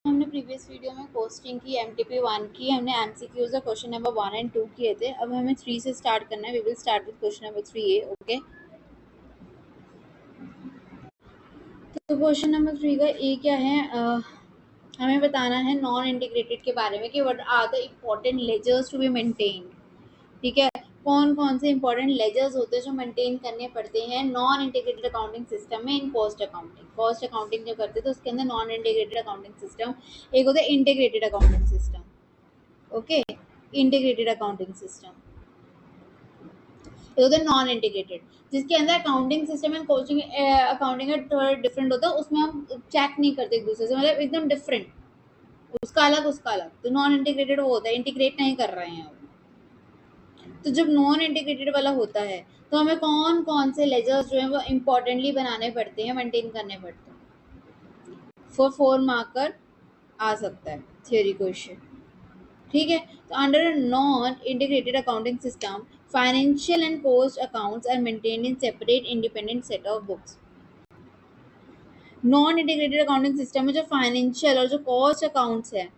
हमने previous video में costing की एमटीपी 1 की हमने एमसीक्यूज और क्वेश्चन नंबर 1 एंड 2 किए थे। अब हमें 3 से स्टार्ट करना है। We will start with question number 3 A. Okay, तो क्वेश्चन नंबर 3 का ए क्या है? हमें बताना है नॉन इंटीग्रेटेड के बारे में कि what are the important ledgers to be maintained. ठीक है, कौन कौन से इंपॉर्टेंट लेजर्स होते हैं जो मेंटेन करने पड़ते हैं नॉन इंटीग्रेटेड अकाउंटिंग सिस्टम में इन कॉस्ट अकाउंटिंग। कॉस्ट अकाउंटिंग जो करते हैं तो उसके अंदर नॉन इंटीग्रेटेड अकाउंटिंग सिस्टम, एक होता है integrated accounting system. Okay, integrated accounting system, ये होता है नॉन इंटीग्रेटेड, जिसके अंदर accounting system and coaching accounting का थोड़ा डिफरेंट होता है। उसमें हम चेक नहीं करते एक दूसरे से, मतलब एकदम डिफरेंट, उसका अलग उसका अलग। तो नॉन इंटीग्रेटेड वो होता है, इंटीग्रेट नहीं कर रहे हैं। तो जब नॉन इंटीग्रेटेड वाला होता है तो हमें कौन कौन से लेजर्स जो है वो इम्पोर्टेंटली बनाने पड़ते हैं, मेंटेन करने पड़ते हैं। फॉर 4 मार्कर आ सकता है थ्योरी क्वेश्चन। ठीक है, तो under non integrated accounting system financial and cost accounts are maintained in separate independent set of books. Non integrated accounting system में जो फाइनेंशियल और जो कॉस्ट अकाउंट्स है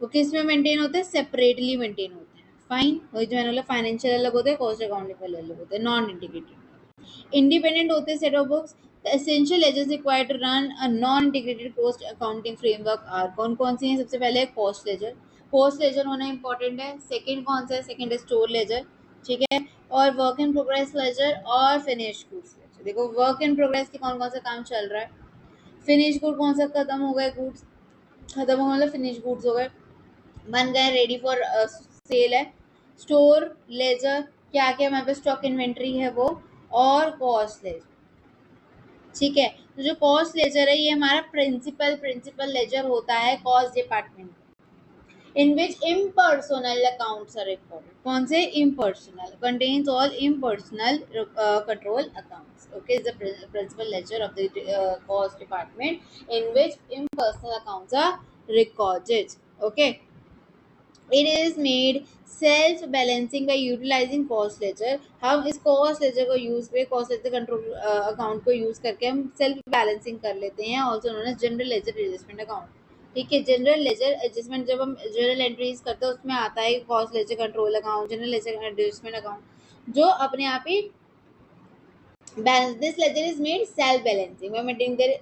वो किस में मेंटेन होते हैं? सेपरेटली मेंटेन होते हैं। फाइन, वही जो मैंने बोला, फाइनेंशियल अलग होते हैं, कॉस्ट अकाउंटिंग वाले अलग होते हैं, नॉन इंटीग्रेटेड। इंडिपेंडेंट होते हैं set of books. The essential ledgers required to run a non integrated cost accounting framework are, कौन कौन सी हैं? सबसे पहले है कॉस्ट लेजर, कॉस्ट लेजर होना इंपॉर्टेंट है। सेकंड कौन सा है? सेकंड है स्टोर लेजर। ठीक है, और वर्क इन प्रोग्रेस लेजर और फिनिश गुड्स लेजर। देखो, वर्क इन प्रोग्रेस के कौन कौन सा काम चल रहा है, फिनिश गुड कौन सा खत्म हो गए, गुड्स खत्म हो, मतलब फिनिश गुड्स हो गए, बन गए, रेडी फॉर सेल है। स्टोर लेजर क्या क्या हमारे पास स्टॉक इन्वेंट्री है वो, और कॉस्ट लेजर। ठीक है, तो जो कॉस्ट लेजर है ये हमारा प्रिंसिपल लेजर होता है cost department, in which impersonal accounts are recorded. कौन से? impersonal, contains all impersonal control accounts. Okay, is the principal ledger of the cost department in which impersonal accounts are recorded. Okay, it is made self balancing by utilizing cost ledger. हम इस cost ledger को use पे cost ledger control account को use करके हम self balancing कर लेते हैं, also known as general ledger adjustment account. ठीक है, जनरल लेजर एडजस्टमेंट जब हम जनरल एंट्रीज करते हैं उसमें आता है cost ledger control account, general ledger adjustment account, जो अपने आप ही balance. This ledger is made self balancing by maintaining there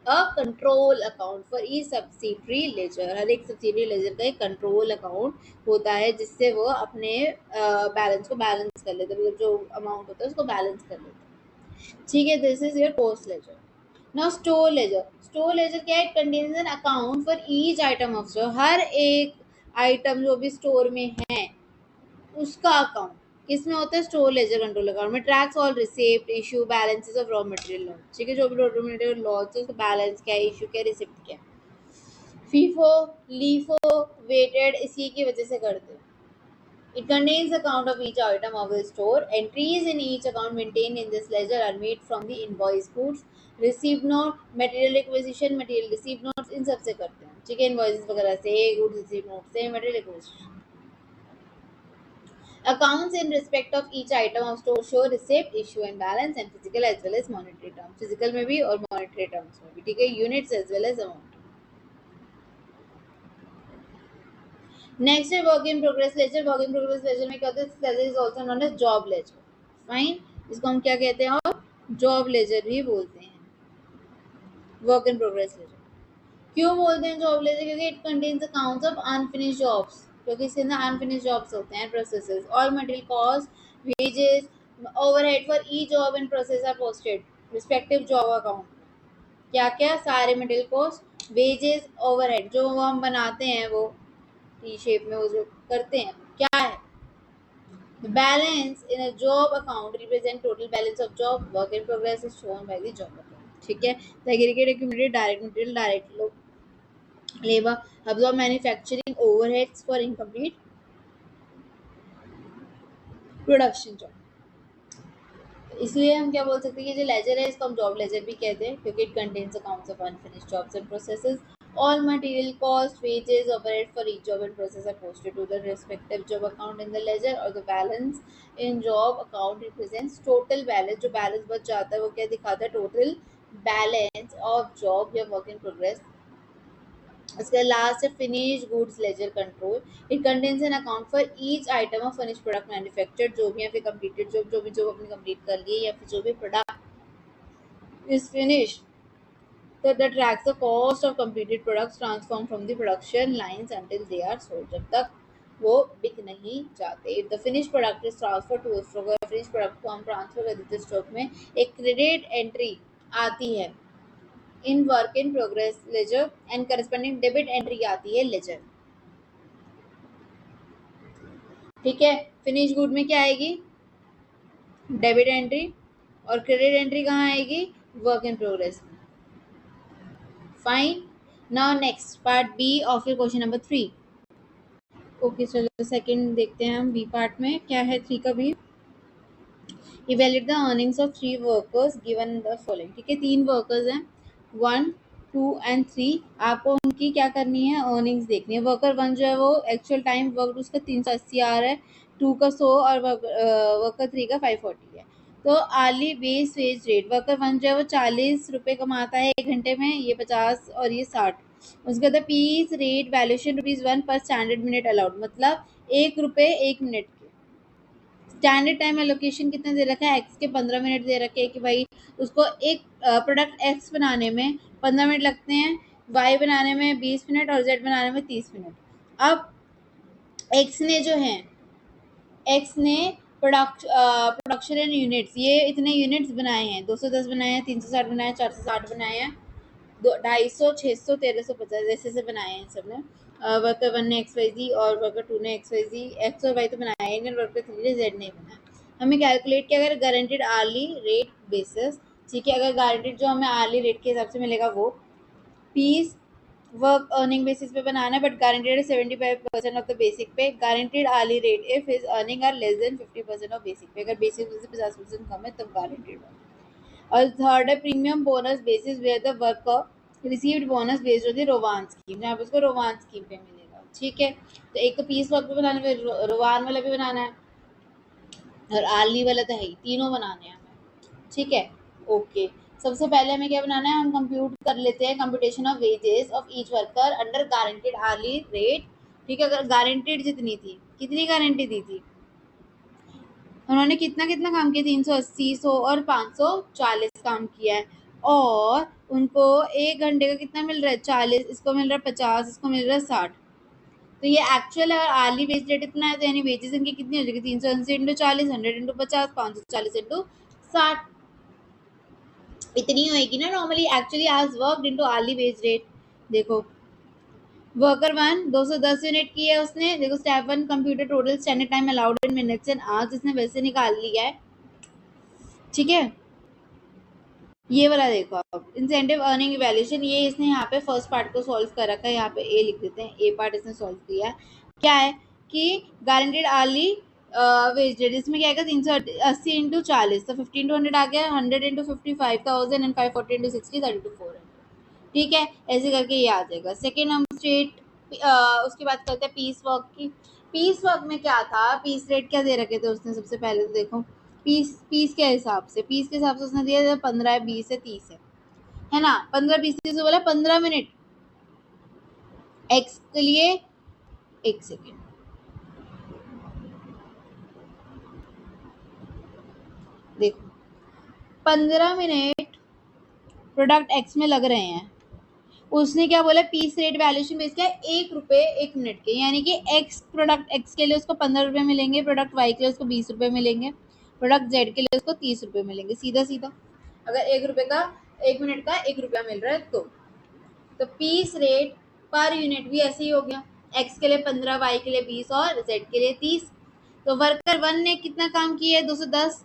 a control account for each subsidiary ledger. हर एक सब्सिडरी लेजर का एक कंट्रोल अकाउंट होता है जिससे वो अपने बैलेंस को बैलेंस कर लेते हैं, मतलब जो अमाउंट होता है उसको बैलेंस कर लेते हैं। ठीक है, this is your cost ledger. Now store ledger, store ledger क्या है? It contains an account for each item of store. हर एक आइटम जो भी स्टोर में है उसका अकाउंट किसमें होता है? स्टोर लेजर कंट्रोल अकाउंट में। Tracks all receipt, issue, balances of raw material lot. ठीक है, जो भी रॉ मटेरियल लॉट है उसका बैलेंस क्या है, इशू क्या है, रिसिप्ट क्या है। फीफो लीफो वेटेड इसी की वजह से करते हैं। It contains account of each item of the store. Entries in each account maintained in this ledger are made from the invoice goods, receipt note, material requisition, material receipt notes, इन सब से करते हैं। ठीक है, इनवॉइसेस वगैरह से, goods receipt note से, material requisition. Accounts in respect of each item of store show receipt, issue and balance and physical as well as monetary terms. Physical में भी और monetary terms में भी। ठीक है, units as well as amount. Next है work in progress ledger. Work in progress ledger में क्या होता है? Ledger is also known as job ledger. Fine, इसको हम क्या कहते हैं? और जॉब लेजर भी बोलते हैं, वर्क इन प्रोग्रेस लेजर। क्यों बोलते हैं जॉब लेजर? क्योंकि it contains accounts of unfinished jobs, क्योंकि इसके अंदर अनफिनिश्ड जॉब्स होते हैं, processes. All material cost, wages, overhead for e job and process are posted respective job account. क्या क्या? सारे मटेरियल कॉस्ट, वेजेस, ओवरहेड, जो वो हम बनाते हैं वो टी शेप में वो जो करते हैं क्या है? The balance in a job account represent total balance of job. Work in progress is shown by the job account. ठीक है, the aggregate accumulated direct material, direct labor, absorb manufacturing overheads for incomplete production job. इसलिए हम क्या बोल सकते हैं कि जो लेजर है इसको हम जॉब लेजर भी कहते हैं, क्योंकि it contains accounts of unfinished jobs and processes. All material cost, wages, overhead for each job and process are posted to the respective job account in the ledger, और the balance in job account represents total balance. जो balance बच जाता है वो क्या दिखाता है? Total balance of job या work in progress उसके लास्ट है finish goods ledger control. It contains an account for each item of finish product manufactured, जो भी या फिर कंप्लीटेड जो भी जॉब अपनी कंप्लीट कर ली है या फिर जो भी product is finish, so that tracks the cost of completed products transformed from the production lines until they are sold, जब तक वो बिक नहीं जाते। If the finish product is transfer to stock, finish product को हम ट्रांसफर कर देते स्टॉक में, एक क्रेडिट एंट्री आती है in work in progress ledger and corresponding debit entry आती है लेजर। ठीक है, फिनिश गुड में क्या आएगी? डेबिट एंट्री, और क्रेडिट एंट्री कहाँ आएगी? वर्क इन प्रोग्रेस में। Fine. Now next part B of your question number 3। Okay चलो सेकंड देखते हैं हम बी पार्ट में क्या है 3 का भी। Evaluate the earnings of 3 workers given the following. ठीक है, 3 वर्कर्स हैं 1 2 एंड 3। आपको उनकी क्या करनी है? अर्निंग्स देखनी है। वर्कर 1 जो है वो एक्चुअल टाइम वर्क उसका 380 आ रहा है, 2 का 100 और वर्कर 3 का 540 है। तो hourly base wage rate, worker 1 जो है वो 40 रुपये कमाता है 1 घंटे में, ये 50 और ये 60। उसके बाद पीस रेट वैल्यूएशन ₹1 पर स्टैंडर्ड मिनट अलाउड, मतलब 1 रुपये 1 मिनट के। स्टैंडर्ड टाइम एलोकेशन कितना दे रखा है? एक्स के 15 मिनट दे रखे हैं कि भाई उसको एक प्रोडक्ट एक्स बनाने में 15 मिनट लगते हैं, वाई बनाने में 20 मिनट और जेड बनाने में 30 मिनट। अब एक्स ने जो है एक्स ने प्रोडक्शन इन यूनिट्स, ये इतने यूनिट्स बनाए हैं, 210 बनाए हैं, 360 बनाए हैं, 460 बनाए हैं, 250, 600, 1350 ऐसे से बनाए हैं सब ने। वर्कर 1 ने XYZ और वर्कर 2 ने XYZ, एक्स और वाई तो बनाया ही नहीं, वर्कर 3 ने जेड नहीं बनाया। हमें कैलकुलेट किया अगर गारंटेड आर्ली रेट बेसिस। ठीक है, अगर गारंटेड जो हमें आर्ली रेट के हिसाब से मिलेगा वो पीस वर्क अर्निंग बेसिस पे बनाना है, but guaranteed 75% of the basic pay. Guaranteed hourly rate if his earning are less than 50% of basic pay, अगर बेसिक से 50% कम है तब गारंटेड। और थर्ड है premium bonus basis where the worker received bonus based on the Rowan scheme, जहाँ पे उसको रोवान scheme पे मिलेगा। ठीक है, तो एक तो पीस वर्क पे बनाने पे रोवान वाला भी बनाना है और आर्ली वाला तो है ही, तीनों बनाने हैं हमें। ठीक है, ओके। सबसे पहले हमें क्या बनाना है? हम कंप्यूट कर लेते हैं computation of wages of each worker under guaranteed hourly rate. ठीक है, अगर गारंटेड जितनी थी, कितनी गारंटी दी थी उन्होंने? कितना कितना काम किया? 380, 100 और 540 काम किया है, और उनको 1 घंटे का कितना मिल रहा है? 40। इसको मिल रहा है 50, इसको मिल रहा है 60। तो ये एक्चुअल है, और आर्ली वेज रेट इतना है, तो यानी वेजेस इनकी कितनी हो जाएगी? 380 इंटू 40, 100 इंटू 50, 540 इंटू 60, इतनी होएगी ना नॉर्मली। एक्चुअली आज work into hourly wage rate. देखो वर्कर 1 210 यूनिट की है उसने, देखो step 1 computer total standard time allowed in minutes and hours, इसने वैसे निकाल लिया है। ठीक है, ये वाला देखो आप इंसेंटिव अर्निंग इवैल्यूएशन, ये इसने यहाँ पे फर्स्ट पार्ट को सॉल्व कर रखा है, यहाँ पे ए लिख देते हैं, ए पार्ट इसने सॉल्व किया है। क्या है कि गारंटेड आर्ली वेज रेट, इसमें क्या आएगा? 380 इंटू 40, तो 15 to 100 आ गया, 100 इंटू 55,000 एंड 540 इंटू 60, 32,400। ठीक है, ऐसे करके ये आ जाएगा। सेकेंड हम स्ट्रेट उसकी बात करते हैं पीस वर्क की। पीस वर्क में क्या था? पीस रेट क्या दे रखे थे उसने? सबसे पहले तो देखो पीस पीस के हिसाब से, पीस के हिसाब से उसने दिया 15 है, 20 है, 30 है ना। 15 20 30 बोला 15 मिनट एक्स के लिए। एक सेकेंड, देखो 15 मिनट प्रोडक्ट एक्स में लग रहे हैं, उसने क्या बोला? पीस रेट वैल्यूएशन बेस क्या है? 1 रुपये 1 मिनट के, यानी कि एक्स प्रोडक्ट एक्स के लिए उसको 15 रुपये मिलेंगे, प्रोडक्ट वाई के लिए उसको 20 रुपये मिलेंगे, प्रोडक्ट जेड के लिए उसको 30 रुपये मिलेंगे, सीधा सीधा। अगर 1 रुपये का 1 मिनट का 1 रुपया मिल रहा है तो पीस रेट पर यूनिट भी ऐसे ही हो गया, एक्स के लिए 15, वाई के लिए 20 और जेड के लिए 30। तो वर्कर 1 ने कितना काम किया है? 210।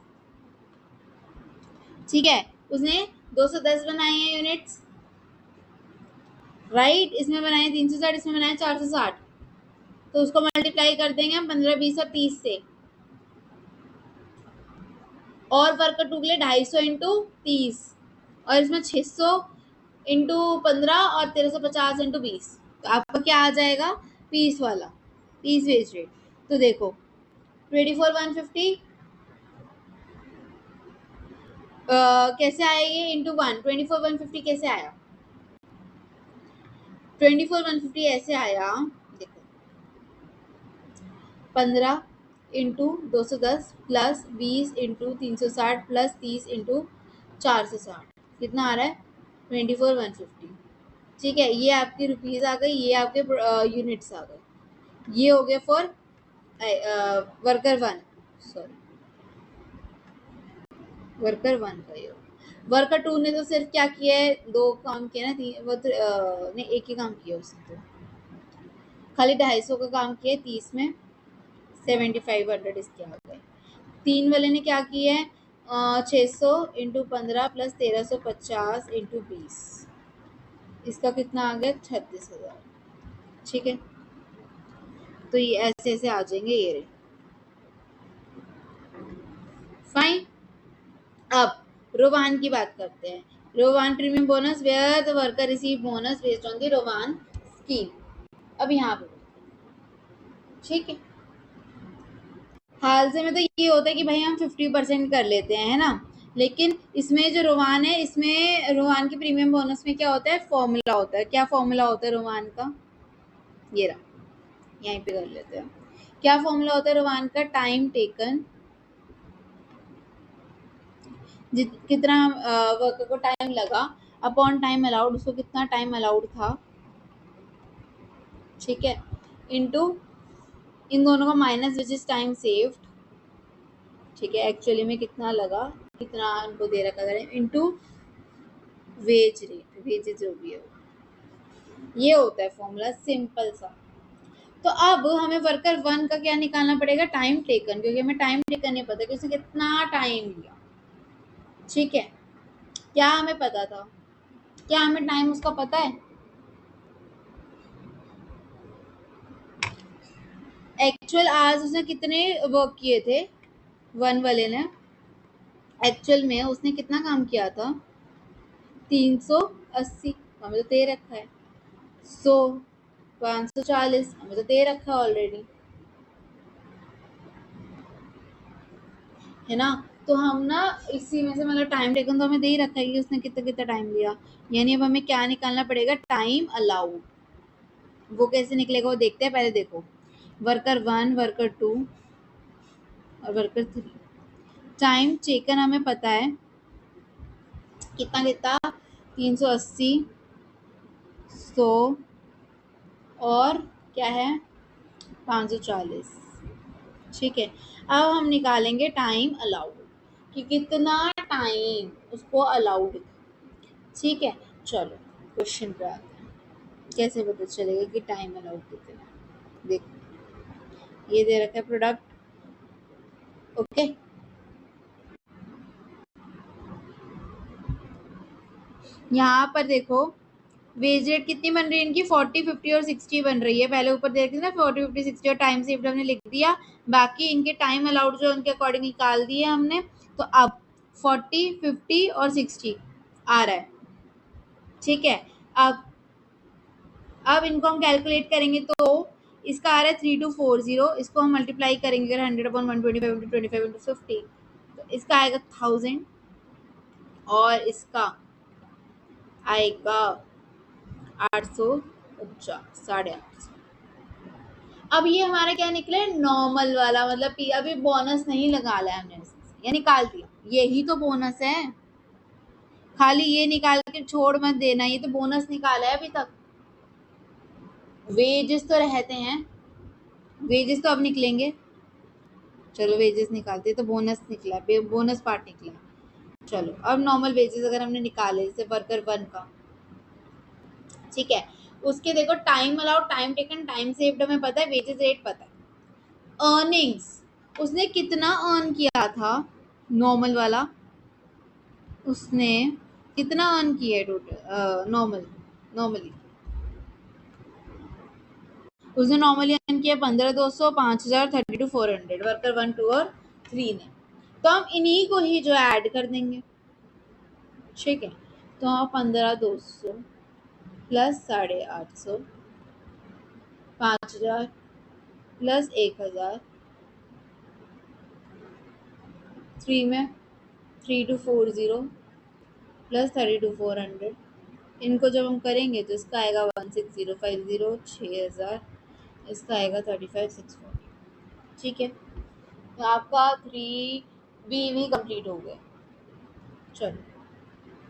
ठीक है, उसने 210 बनाए हैं यूनिट्स, राइट। इसमें बनाए 360, इसमें बनाए 460, तो उसको मल्टीप्लाई कर देंगे हम 15, 20 और 30 से। और वर्कर 2 के लिए 250 इंटू 30, और इसमें 600 इंटू 15 और 1350 इंटू 20। तो आपका क्या आ जाएगा? पीस वाला, पीस वेज रेट। तो देखो 24,150 कैसे आया? ये इंटू 1, 24,150 कैसे आया? 24,150 ऐसे आया, देखो 15 into 210 plus 20 into 360 plus 30 into 460, कितना आ रहा है 24,150। ठीक है, ये आपकी रुपीज आ गई, ये आपके यूनिट्स आ गए। ये हो गया for worker one, sorry worker one का ये। वर्कर टू ने तो सिर्फ क्या किया है, दो काम किया ना, तीन वो तो, नहीं एक ही काम किया उसने, तो खाली 250 का काम किया 30 में, 7500 इसके आ गए। तीन वाले ने क्या किया है, 600 इंटू 15 प्लस 1350 इंटू 20, इसका कितना आ गया 36,000। ठीक है, तो ये ऐसे ऐसे आ जाएंगे ये रहे। फाइन, अब रोवान की बात करते हैं। Rowan premium bonus where the worker receive bonus based on the Rowan scheme. अब यहाँ पे ठीक है, हाल से में तो ये होता है कि भाई हम 50% कर लेते हैं, है ना, लेकिन इसमें जो रोवान है, इसमें रोवान की प्रीमियम बोनस में क्या होता है, फॉर्मूला होता है। क्या फॉर्मूला होता है रोवान का, ये रहा, यहीं पे कर लेते हैं। क्या फॉर्मूला होता है रोवान का, टाइम टेकन, कितना वर्कर को टाइम लगा अपॉन टाइम अलाउड, उसको कितना टाइम अलाउड था, ठीक है, इनटू इन दोनों का minus which is time saved, ठीक है, एक्चुअली में कितना लगा, कितना उनको दे रखा है, इनटू वेज रेट, वेजेस जो भी है, ये होता है फॉर्मूला, सिंपल सा। तो अब हमें वर्कर वन का क्या निकालना पड़ेगा, टाइम टेकन, क्योंकि हमें टाइम टेकन नहीं पता कि उसने कितना टाइम लिया। ठीक है, क्या हमें पता था, क्या हमें टाइम उसका पता है, एक्चुअल आवर्स उसने कितने वर्क किए थे, वन वाले ने एक्चुअल में उसने कितना काम किया था, 380, हमें तो दे रखा है, 100, 540 हमें तो दे रखा है ऑलरेडी, है ना। तो हम ना इसी में से मतलब टाइम टेकन तो हमें दे ही रखा है कि उसने कितना कितना टाइम लिया, यानी अब हमें क्या निकालना पड़ेगा, टाइम अलाउड। वो कैसे निकलेगा वो देखते हैं, पहले देखो वर्कर वन, वर्कर टू और वर्कर थ्री। टाइम टेकन हमें पता है कितना कितना, 380, 100 और क्या है 540। ठीक है, अब हम निकालेंगे टाइम अलाउड कि कितना टाइम उसको अलाउड था। ठीक है, चलो क्वेश्चन पे आते हैं, कैसे पता चलेगा कि टाइम अलाउड कितना है। देखो ये दे रखा है प्रोडक्ट, ओके, यहाँ पर देखो वेज रेट कितनी बन रही है इनकी, 40, 50 और 60 बन रही है। पहले ऊपर देख ना 40, 50, 60 और टाइम सेव्ड हमने लिख दिया, बाकी इनके टाइम अलाउड जो उनके अकॉर्डिंग निकाल दिए हमने। तो अब 40, 50 और 60 आ रहा है। ठीक है, अब इनको हम कैलकुलेट करेंगे तो इसका आ रहा है 3240, इसको हम मल्टीप्लाई करेंगे 100 अपॉन 125 इंटू 25 इंटू 50, तो इसका आएगा 1000 और इसका आएगा 850, 850। अब ये हमारा क्या निकला है, नॉर्मल वाला, मतलब अभी बोनस नहीं लगा लिया हमने इसमें, ये निकाल दिया, यही तो बोनस है, खाली ये निकाल के छोड़ मत देना, ये तो बोनस निकाला है अभी तक। वेजेस तो रहते हैं, वेजेस तो अब निकलेंगे, चलो वेजेस निकालते हैं, तो बोनस निकला, बोनस पार्ट निकला। चलो अब नॉर्मल वेजेस अगर हमने निकाले जैसे वर्कर वन का, ठीक है, उसके देखो time allowed, time taken, time saved हमें पता है, वेजेस रेट पता है, अर्निंग्स उसने कितना अर्न किया था, नॉर्मल वाला उसने कितना अर्न किया है टोटल, नॉर्मली उसने नॉर्मली अर्न किया 15,200, 5,000, 32,400, वर्कर वन, टू और थ्री ने। तो हम इन्हीं को ही जो ऐड कर देंगे, ठीक है, तो हम 15,200 प्लस 850, 5,000 प्लस 1,000, थ्री में 3240 प्लस 32,400 इनको जब हम करेंगे तो इसका आएगा 16050 6000, इसका आएगा 35640। ठीक है, तो आपका 3B भी कंप्लीट हो गया। चलो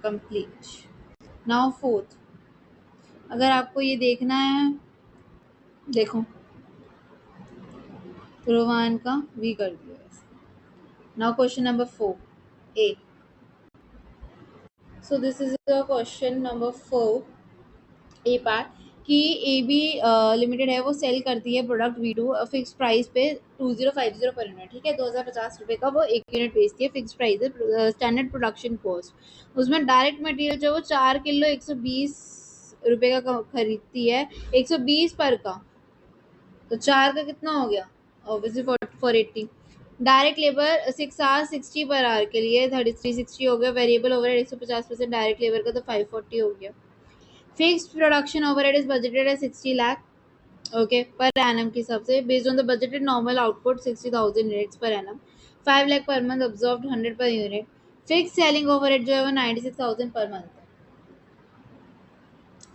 कंप्लीट। नाउ फोर्थ, अगर आपको ये देखना है, देखो रोवान का भी कर दिया वैसे। Now question number 4 A. So this is the question number 4 A part कि ए बी लिमिटेड है, वो सेल करती है प्रोडक्ट V2 फिक्स प्राइस पे 2050 पर यूनिट। ठीक है, 2050 रुपये का वो एक यूनिट बेचती है, फिक्स प्राइस है, स्टैंडर्ड प्रोडक्शन कॉस्ट। उसमें डायरेक्ट मटेरियल जो वो 4 किलो 120 रुपये का खरीदती है, 120 पर का, तो 4 का कितना हो गया, obviously 480। Direct labour 6 our 60 per hour के लिए 3360 हो गया। वेरिएबल ओवरहेड 150%, डायरेक्ट लेबर का तो 540 हो गया। Fixed production overhead is budgeted है 60 लाख ओके पर एनम के हिसाब से, based on the budgeted normal output 60,000 units per annum, 5 lakh per month, absorbed 100 per unit. Fix selling overhead जो है वो 96,000 पर मंथ है।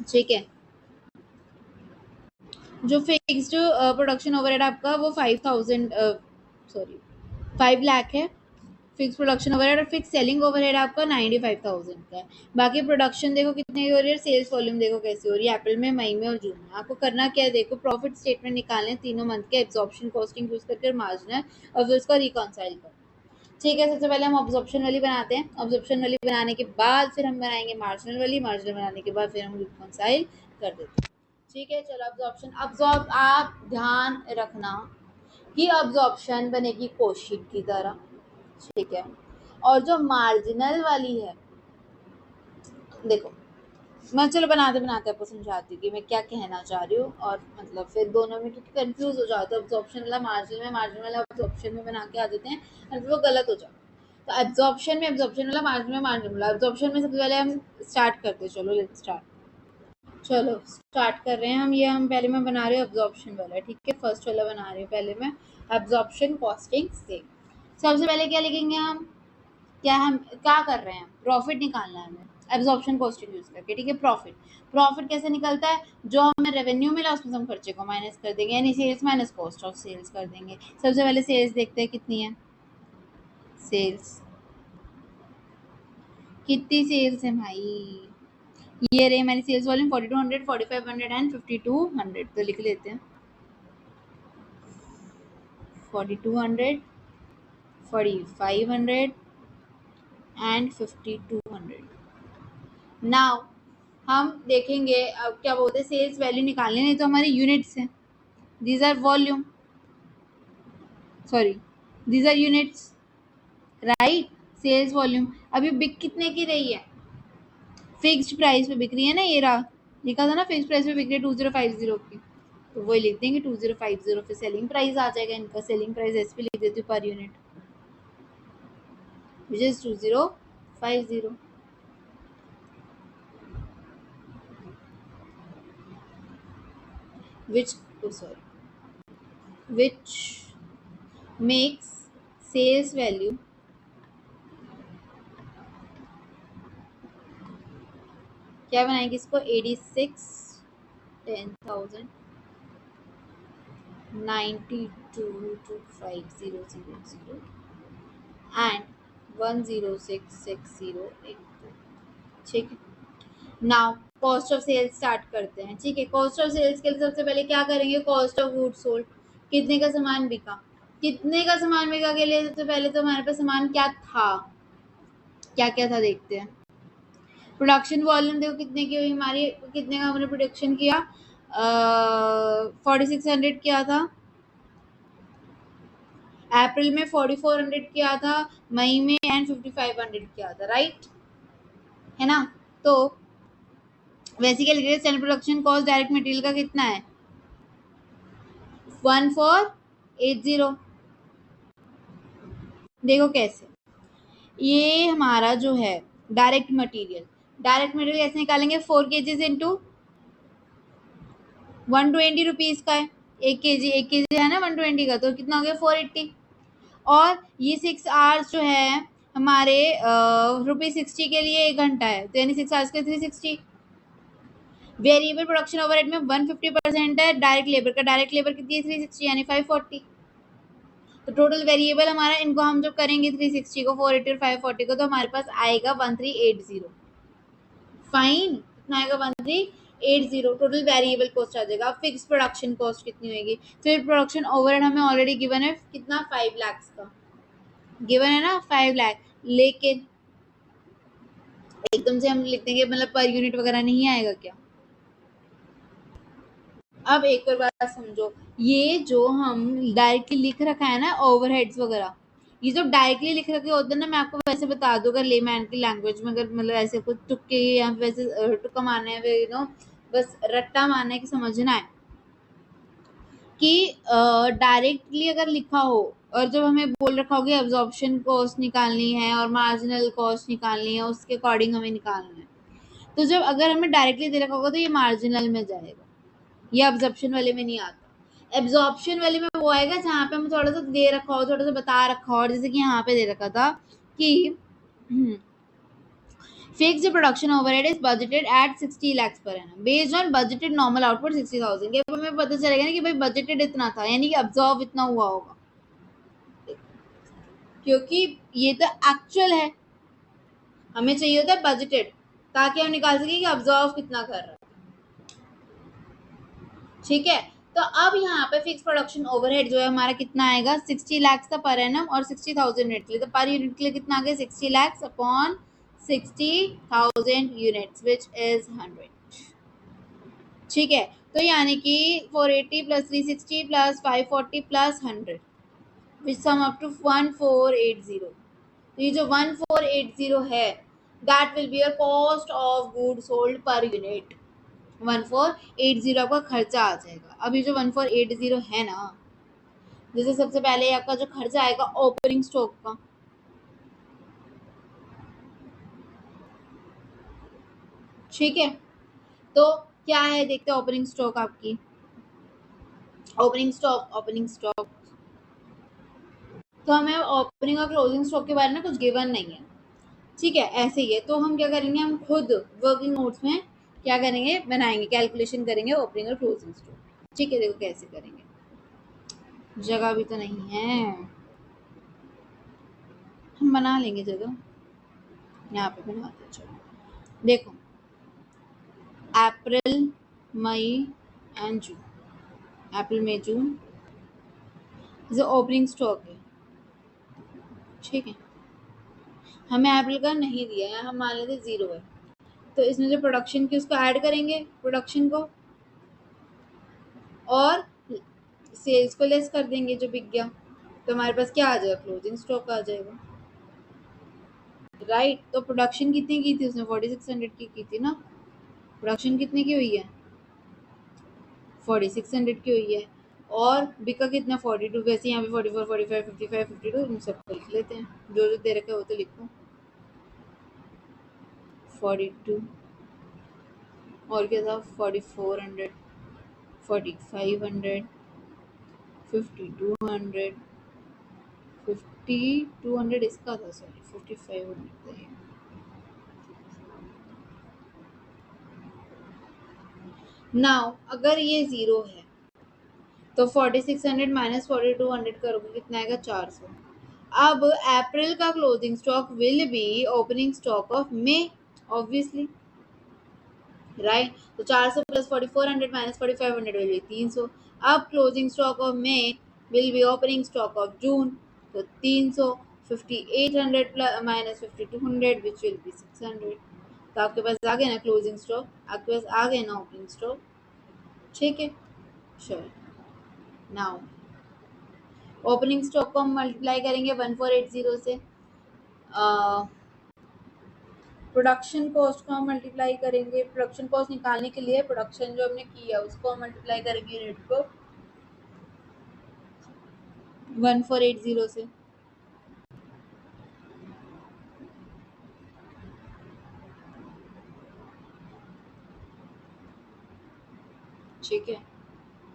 ठीक है, जो फिक्स्ड प्रोडक्शन ओवरहेड आपका वो 5 लाख है फिक्स प्रोडक्शन ओवरहेड, और फिक्स सेलिंग ओवरहेड आपका 95,000 का है। बाकी प्रोडक्शन देखो कितनी हो रही है, सेल्स वॉल्यूम देखो कैसी हो रही है अप्रैल में, मई में और जून में। आपको करना क्या है, देखो प्रॉफिट स्टेटमेंट निकालने तीनों मंथ के, एब्जॉर्प्शन कॉस्टिंग यूज करके मार्जिनल, और फिर उसका रिकॉन्साइल कर। ठीक है, सबसे पहले हम ऑब्जॉर्प्शन वाली बनाते हैं। ऑब्जॉर्प्शन वाली बनाने के बाद फिर हम बनाएंगे मार्जिनल वाली, मार्जिनल बनाने के बाद फिर हम रिकॉन्साइल कर देते हैं। ठीक है, चलो ऑब्जॉर्प्शन। ऑब्जॉर्ब, आप ध्यान रखना कि ऑब्जॉर्प्शन बनेगी कोशीट की तरह। ठीक है, और जो मार्जिनल वाली है, देखो मैं चलो बनाते बनाते आपको समझाती हूँ कि मैं क्या कहना चाह रही हूँ, और मतलब फिर दोनों में क्योंकि कंफ्यूज हो जाते हैं, ऑब्जॉर्प्शन वाला मार्जिनल में, मार्जिनल वाला ऑब्जॉर्प्शन में बना के आ जाते हैं और फिर वो गलत हो जाता है। तो एब्जॉर्प्शन में एब्जॉर्प्शन वाला, मार्जिनल में मार्जिनल वाला। एब्जॉर्प्शन में सबसे पहले हम स्टार्ट करते हैं, चलो लेट्स स्टार्ट। चलो स्टार्ट कर रहे हैं हम। ये हम पहले मैं बना रही हूँ एब्जॉर्प्शन वाला। ठीक है, फर्स्ट वाला बना रही हूँ पहले मैं, एब्जॉर्प्शन कॉस्टिंग से। सबसे पहले क्या लिखेंगे हम, हम क्या कर रहे हैं, प्रॉफिट निकालना है हमें एब्जॉर्प्शन कॉस्टिंग यूज करके। ठीक है, प्रॉफिट। प्रॉफिट कैसे निकलता है, जो हमें रेवेन्यू मिला उसमें हम खर्चे को माइनस कर देंगे, यानी sales minus cost of sales कर देंगे। सबसे पहले सेल्स देखते हैं कितनी है। सेल्स कितनी सेल्स है भाई, ये रही हमारी सेल्स वॉल्यूम 4200, 4500 एंड 5200। तो लिख लेते हैं 4200, 4500 एंड 5200। नाउ हम देखेंगे अब क्या बोलते हैं, सेल्स वैल्यू निकालने, नहीं तो हमारी यूनिट्स हैं, these are volume, sorry these are units, right. Sales volume अभी बिक कितने की रही है, फिक्स्ड प्राइस पे बिक रही है ना, ये रहा लिखा था ना, फिक्स्ड प्राइस पे बिक रही है 2050 की, तो वही लिख देंगे 2050। फिर सेलिंग प्राइस आ जाएगा इनका, सेलिंग प्राइस ऐसे भी लिख देती हूँ per unit, which is 2050, which oh sorry which makes sales value क्या बनाएंगे इसको, 86, 10,000, 92,25000 एंड 106,608। ठीक है, now cost of sales start करते हैं। ठीक है, कॉस्ट ऑफ सेल्स के लिए सबसे पहले क्या करेंगे, कॉस्ट ऑफ गुड्स सोल्ड, कितने का सामान बिका, कितने का सामान बिका के लिए सबसे पहले तो हमारे पास सामान क्या था, क्या क्या था देखते हैं। प्रोडक्शन वॉल्यूम देखो कितने की हुई हमारी, कितने का हमने प्रोडक्शन किया, 4600 किया था, अप्रैल में 4400 किया था, मई में एंड 5500 किया था, राइट है ना। तो basically standard production cost direct material का कितना है, 1480। देखो कैसे, ये हमारा जो है डायरेक्ट मटेरियल, डायरेक्ट मटेरियल ऐसे निकालेंगे 4 kg इंटू 120 रुपीज का है, 1 kg, 1 kg है ना 120 का, तो कितना हो गया 480। और ये 6 आवर्स जो है हमारे ₹60 के लिए 1 घंटा है, तो यानी 6 आवर्स के 360। वेरिएबल प्रोडक्शन ओवरहेड में 150% है डायरेक्ट लेबर का, डायरेक्ट लेबर कितनी है 360 यानी 540। तो टोटल वेरिएबल हमारा, इनको हम जब करेंगे 360 को 480 और 540 को, तो हमारे पास आएगा 1380। फाइन, कितना आएगा 1380। टोटल वेरिएबल कॉस्ट आ जाएगा। फिक्स प्रोडक्शन कॉस्ट कितनी होगी, फिर प्रोडक्शन ओवरहेड हमें ऑलरेडी गिवन है कितना 5 लाख का गिवन है ना 5 लाख, लेकिन एकदम से हम लिख देंगे मतलब पर यूनिट वगैरह नहीं आएगा क्या। अब एक और बात समझो, ये जो हम डायरेक्टली लिख रखा है ना ओवरहेड्स वगैरह, ये जो डायरेक्टली लिख रखे होते हैं ना, मैं आपको वैसे बता दूं अगर लेमैन की लैंग्वेज में, अगर मतलब ऐसे कुछ तुक्के या वैसे तुक्का मारना है, यू नो, बस रट्टा मारना है कि समझना है कि डायरेक्टली अगर लिखा हो और जब हमें बोल रखा होगा एब्जॉर्प्शन कॉस्ट निकालनी है और मार्जिनल कॉस्ट निकालनी है, उसके अकॉर्डिंग हमें निकालना है, तो जब अगर हमें डायरेक्टली दे रखा होगा तो ये मार्जिनल में जाएगा, ये एब्जॉर्प्शन वाले में नहीं आता। एब्जॉर्प्शन वाले में वो आएगा जहाँ पे हमें थोड़ा सा दे रखा हो, थोड़ा सा बता रखा हो, जैसे कि यहाँ पे दे रखा था कि fixed production overhead is budgeted at 60 lakhs per annum based on budgeted normal output 60,000। ये हमें पता चलेगा ना कि भाई बजटेड इतना था, यानी कि अब्जॉर्व इतना हुआ होगा, क्योंकि ये तो एक्चुअल है, हमें चाहिए होता है बजटेड, ताकि हम निकाल सके कि अब्जॉर्व कितना कर रहा है। ठीक है, तो अब यहाँ पे फिक्स प्रोडक्शन ओवरहेड जो है हमारा कितना आएगा 60 लाख का पर एनम और 60,000 यूनिट के लिए, तो पर यूनिट के लिए कितना आ गया 60 lakh upon 60,000 units which is 100। ठीक है, तो यानी कि 480 plus 360 plus 540 plus 100 which sum up to 1480। तो ये जो 1480 है that will be your cost of good sold per unit. 1480 आपका खर्चा आ जाएगा। अब ये जो 1480 है ना, जैसे सबसे पहले आपका जो खर्चा आएगा ओपनिंग स्टॉक का, ठीक है, तो क्या है देखते हैं ओपनिंग स्टॉक आपकी। ओपनिंग स्टॉक तो हमें ओपनिंग और क्लोजिंग स्टॉक के बारे में कुछ गिवन नहीं है, ठीक है, ऐसे ही है। तो हम क्या करेंगे, हम खुद वर्किंग नोट्स में क्या करेंगे, बनाएंगे, कैलकुलेशन करेंगे ओपनिंग और क्लोजिंग स्टॉक। ठीक है, देखो कैसे करेंगे, जगह भी तो नहीं है, हम बना लेंगे जगह, यहाँ पे बनाते हैं। चलो देखो, अप्रैल मई एंड जून, अप्रैल मई जून जो ओपनिंग स्टॉक है, ठीक है, हमें अप्रैल का नहीं दिया है, हम मान लेते 0 है, तो इसमें जो प्रोडक्शन की उसको ऐड करेंगे, प्रोडक्शन को, और सेल्स को लेस कर देंगे जो बिक गया, तो हमारे पास क्या आ जाएगा, क्लोजिंग स्टॉक आ जाएगा, राइट। तो प्रोडक्शन कितनी की थी उसने, 4600 की थी ना, प्रोडक्शन कितने की हुई है, 4600 की हुई है, और बिका कितना 42, वैसे यहाँ पे 44 45 55 52 इन सबको लिख लेते हैं, जो जो दे रखे हो तो लिखो 42, और क्या था 4400 4500 5200 5200 इसका था, सॉरी 5500 था ये। नाउ अगर ये 0 है तो 4600 माइनस 4200 करोगे कितना आएगा 400। अब अप्रैल का closing stock will be opening stock of May, obviously, right. तो 400 प्लस 4400 माइनस 4500 विल बी 300। अब closing stock of May will be opening stock of June, तो 300 5800 माइनस 5200 विच विल बी 600। तो आपके पास आ गया ना क्लोजिंग स्टॉक, आपके पास आ गया ना ओपनिंग स्टॉक, ठीक है। चलो नाउ ओपनिंग स्टॉक को हम मल्टीप्लाई करेंगे 1480 से, प्रोडक्शन कॉस्ट को हम मल्टीप्लाई करेंगे, प्रोडक्शन कॉस्ट निकालने के लिए प्रोडक्शन जो हमने किया उसको हम मल्टीप्लाई करेंगे रेट को 1480 से, ठीक है,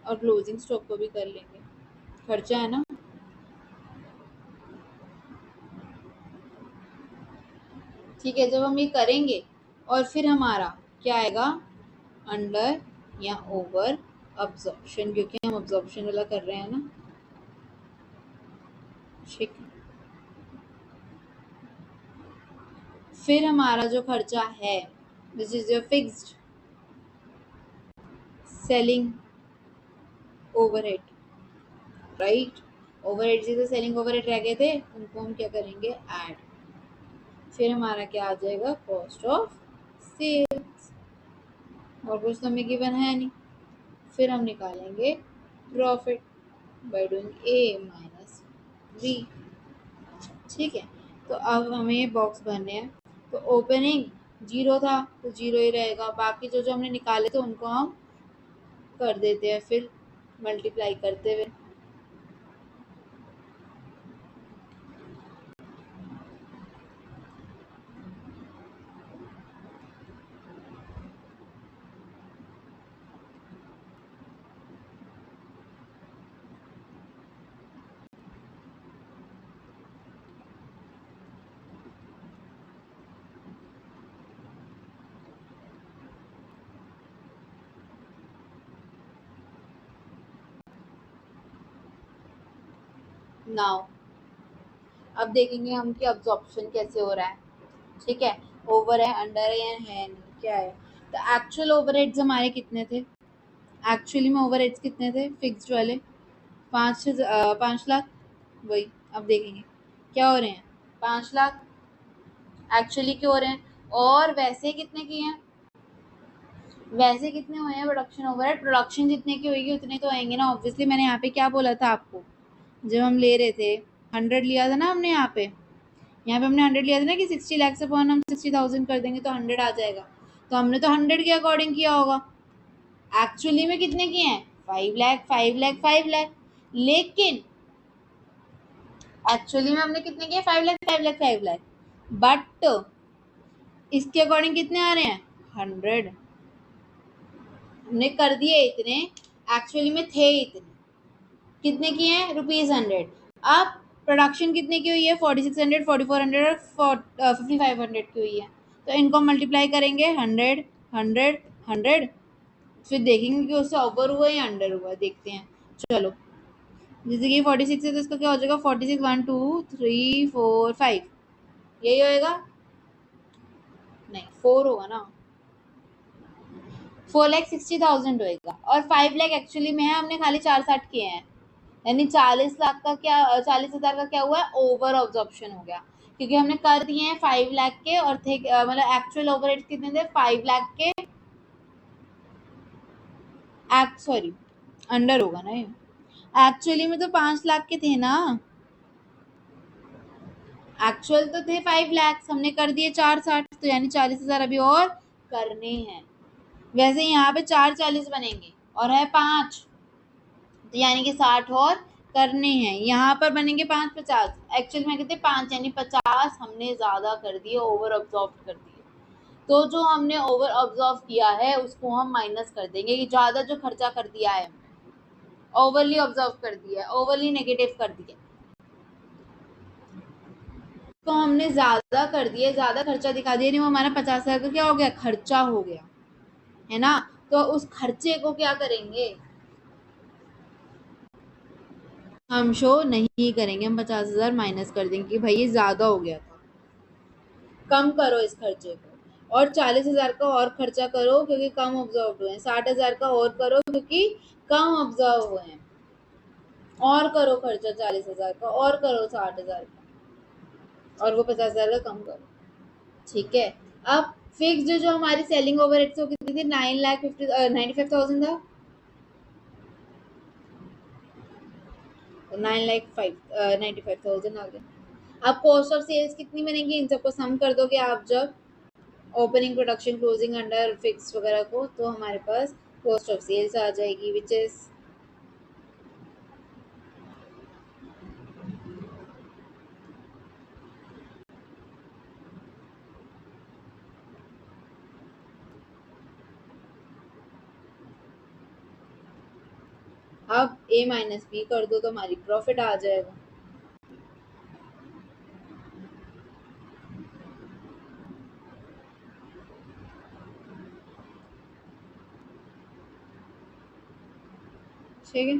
और क्लोजिंग स्टॉक को भी कर लेंगे, खर्चा है ना, ठीक है। जब हम ये करेंगे और फिर हमारा क्या आएगा, अंडर या ओवर अब्जॉर्प्शन, क्योंकि हम अब्जॉर्प्शन वाला कर रहे हैं ना। ठीक है, फिर हमारा जो खर्चा है this is your fixed selling overhead, right. Overhead से सेलिंग ओवरहेड रह गए थे, उनको हम क्या करेंगे, ऐड। फिर हमारा क्या आ जाएगा, कॉस्ट ऑफ सेल्स, और कुछ तो हमें गिवन है नहीं। फिर हम निकालेंगे profit by doing a minus b. ठीक है, तो अब हमें ये बॉक्स भरने हैं। तो ओपनिंग 0 था तो 0 ही रहेगा, बाकी जो जो हमने निकाले थे उनको हम कर देते हैं फिर मल्टीप्लाई करते हुए। नाउ अब देखेंगे हम कि अब्जॉर्प्शन कैसे हो रहा है। ठीक है, ओवर है, अंडर है नहीं, क्या है। तो एक्चुअल ओवरहेड्स हमारे कितने थे, एक्चुअली में ओवरहेड्स कितने थे फिक्स्ड वाले, 5 लाख। वही अब देखेंगे क्या हो रहे हैं, 5 लाख एक्चुअली क्यों हो रहे हैं, और वैसे कितने किए हैं, वैसे कितने हुए हैं प्रोडक्शन ओवरहेड, प्रोडक्शन जितने की होगी उतने तो आएंगे ना ऑब्वियसली। मैंने यहाँ पे क्या बोला था आपको, जब हम ले रहे थे 100 लिया था ना हमने, यहाँ पे हमने 100 लिया था ना कि 60 लाख से अपॉन हम 60,000 कर देंगे तो 100 आ जाएगा। तो हमने तो 100 के अकॉर्डिंग किया होगा। एक्चुअली में कितने किए हैं, 5 लाख 5 लाख 5 लाख, लेकिन एक्चुअली में हमने कितने किए, 5 लाख 5 लाख 5 लाख, बट इसके अकॉर्डिंग कितने आ रहे हैं, 100। हमने कर दिए इतने, एक्चुअली में थे इतने, कितने किए हैं, ₹100। अब प्रोडक्शन कितने की हुई है, 4600 4400 और 5500 की हुई है। तो इनको मल्टीप्लाई करेंगे, 100 100 100, फिर देखेंगे कि उससे ओवर हुआ या अंडर हुआ, देखते हैं। चलो, जैसे कि 46 है तो इसका क्या हो जाएगा, 46 1 2 3 4 5, यही होएगा, नहीं 4 होगा ना, 4,60,000 होएगा, और 5 लाख एक्चुअली में है, हमने खाली 460 किए हैं, यानी 40 लाख का क्या, 40,000 का क्या हुआ है, ओवर ऑब्जॉर्प्शन हो गया, क्योंकि हमने कर दिए हैं 5 लाख के, और थे मतलब एक्चुअल ओवरहेड्स कितने थे, 5 लाख के, सॉरी अंडर होगा ना ये, एक्चुअली में तो 5 लाख के थे ना, एक्चुअल तो थे 5 लाख, हमने कर दिए 460, तो यानी 40,000 अभी और करने हैं। वैसे यहाँ पे 4 40 बनेंगे और है 5, तो यानी कि 60 और करने हैं। यहाँ पर बनेंगे 5 50, एक्चुअल में कहते 5 यानी 50 हमने ज्यादा कर दिए, ओवर ऑब्जॉर्व कर दिए। तो जो हमने ओवर ऑब्जॉर्व किया है उसको हम माइनस कर देंगे, कि ज्यादा जो खर्चा कर दिया है, ओवरली ऑब्जर्व कर दिया, ओवरली नेगेटिव कर दिया, तो हमने ज्यादा कर दिया, ज्यादा खर्चा दिखा दिया, नहीं वो हमारा 50,000 का क्या हो गया, खर्चा हो गया है ना। तो उस खर्चे को क्या करेंगे, हम शो नहीं करेंगे, हम 50,000 माइनस कर देंगे कि भाई ये ज्यादा हो गया था, कम करो इस खर्चे को, और 40,000 का और खर्चा करो क्योंकि कम ऑब्जर्व हुए हैं, 60,000 का और करो क्योंकि कम ऑब्जर्व हुए हैं, और करो खर्चा 40,000 का, और करो 60,000 का, और वो 50,000 का कम करो। ठीक है, अब फिक्स जो हमारी सेलिंग ओवरहेड्स वो कितनी थी, 9,95,000 था, तो 9,95,000 आ गया। अब कॉस्ट ऑफ सेल्स कितनी बनेगी, इन सबको सम कर दोगे आप जब, opening production closing under fix वगैरह को, तो हमारे पास कॉस्ट ऑफ सेल्स आ जाएगी, विच इज, अब ए माइनस बी कर दो तो हमारी प्रॉफिट आ जाएगा। ठीक है,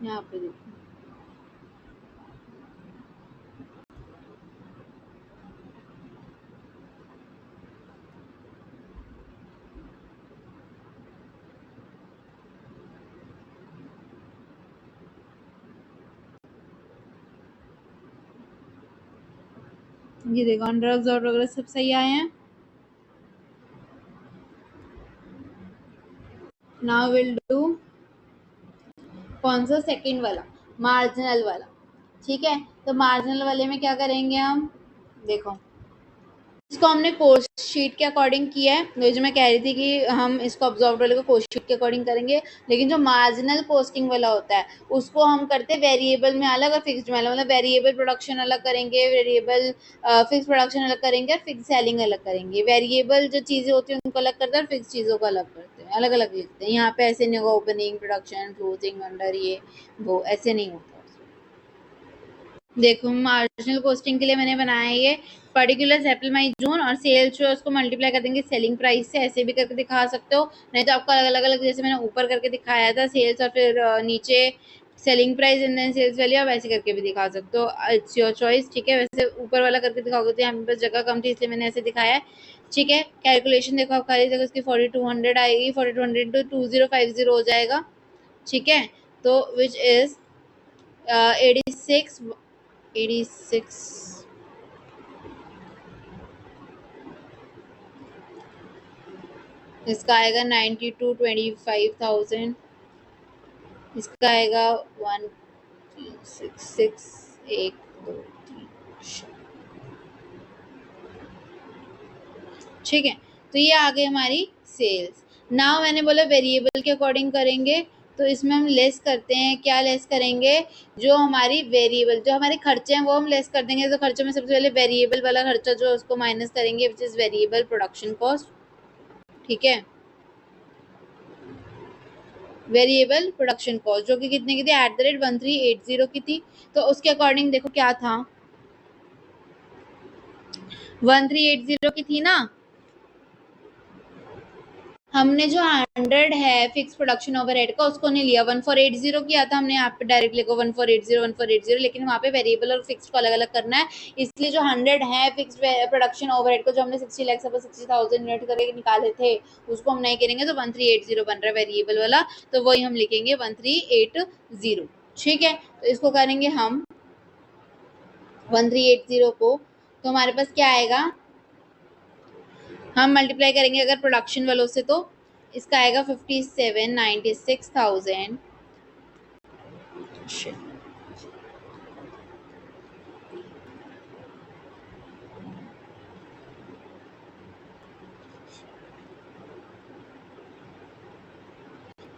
यहाँ पे देखो, ये देखो अंडर ऑब्जर्व वगैरह सब सही आए हैं। नाउ विल डू कौन सा, सेकंड वाला, मार्जिनल वाला। ठीक है, तो मार्जिनल वाले में क्या करेंगे हम, देखो इसको हमने कोस्ट शीट के अकॉर्डिंग किया है, जो मैं कह रही थी कि हम इसको ऑब्जर्व वाले को कोस्ट शीट के अकॉर्डिंग करेंगे, लेकिन जो मार्जिनल कॉस्टिंग वाला होता है उसको हम करते हैं वेरिएबल में अलग और फिक्स्ड में अलग, मतलब वेरिएबल प्रोडक्शन अलग करेंगे, वेरिएबल फिक्स प्रोडक्शन अलग करेंगे और फिक्स सेलिंग अलग करेंगे। वेरिएबल जो चीज़ें होती हैं उनको अलग करते हैं और फिक्स चीज़ों को अलग करते हैं, अलग अलग लिखते हैं। यहाँ पे ऐसे नहीं होगा ओपनिंग, प्रोडक्शन, क्लोजिंग, अंडर, ये वो ऐसे नहीं होता। देखो मार्जिनल कॉस्टिंग के लिए मैंने बनाया है ये पर्टिकुलर अप्रैल मई जून, और सेल्स जो है उसको मल्टीप्लाई कर देंगे सेलिंग प्राइस से, ऐसे भी करके दिखा सकते हो, नहीं तो आपको अलग अलग जैसे मैंने ऊपर करके दिखाया था सेल्स और फिर नीचे selling price and then sales value, आप ऐसे करके भी दिखा सकते हो, इट्स योर चॉइस। ठीक है, वैसे ऊपर वाला करके दिखाओगे तो यहाँ पे बस जगह कम थी इसलिए मैंने ऐसे दिखाया है। ठीक है, कैलकुलेशन देखो आप खाली जगह उसकी 4200 आएगी, 4200 टू 2050 हो जाएगा। ठीक है, तो विच इज 86 इसका आएगा 92,25,000, इसका आएगा 1,366, 1, 2, 3। ठीक है, तो ये आ गई हमारी सेल्स। नाउ मैंने बोला वेरिएबल के अकॉर्डिंग करेंगे, तो इसमें हम लेस करते हैं, क्या लेस करेंगे, जो हमारी वेरिएबल जो हमारे खर्चे हैं वो हम लेस कर देंगे। तो खर्चे में सबसे पहले वेरिएबल वाला खर्चा जो है उसको माइनस करेंगे, which is variable production cost. ठीक है, वेरिएबल प्रोडक्शन कॉस्ट जो कि कितने की थी, @1380 की थी। तो उसके अकॉर्डिंग देखो क्या था, 1380 की थी ना। हमने जो 100 है फिक्स प्रोडक्शन ओवरहेड का उसको नहीं लिया, 1480 किया था हमने, यहाँ पे डायरेक्ट लिखो 1480, लेकिन वहाँ पे वेरिएबल और फिक्स को अलग अलग करना है, इसलिए जो 100 है फिक्स प्रोडक्शन ओवरहेड को जो हमने 60 लाख 60,000 यूनिट करके निकाले थे उसको हम नहीं करेंगे, तो 1380 बन रहा है वेरिएबल वाला, तो वही हम लिखेंगे 1380। ठीक है, तो इसको करेंगे हम 1380 को, तो हमारे पास क्या आएगा, हम मल्टीप्लाई करेंगे अगर प्रोडक्शन वालों से तो इसका आएगा 57,96,000।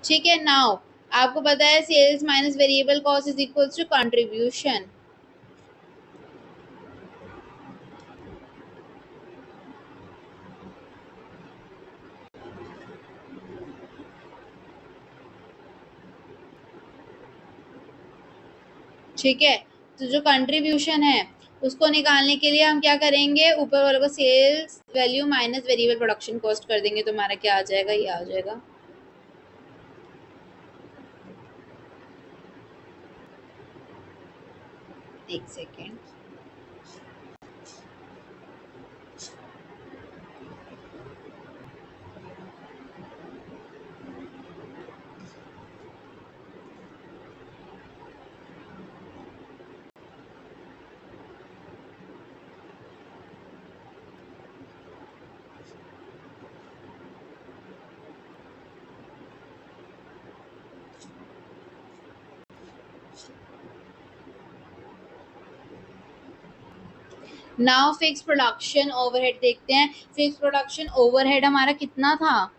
ठीक है, नाउ आपको पता है sales minus variable cost is equals to contribution. ठीक है, तो जो कंट्रीब्यूशन है उसको निकालने के लिए हम क्या करेंगे, ऊपर वाले को sales value minus variable production cost कर देंगे, तो हमारा क्या आ जाएगा, ये आ जाएगा। एक second, now fix production overhead देखते हैं। फिक्स प्रोडक्शन ओवरहेड हमारा कितना था,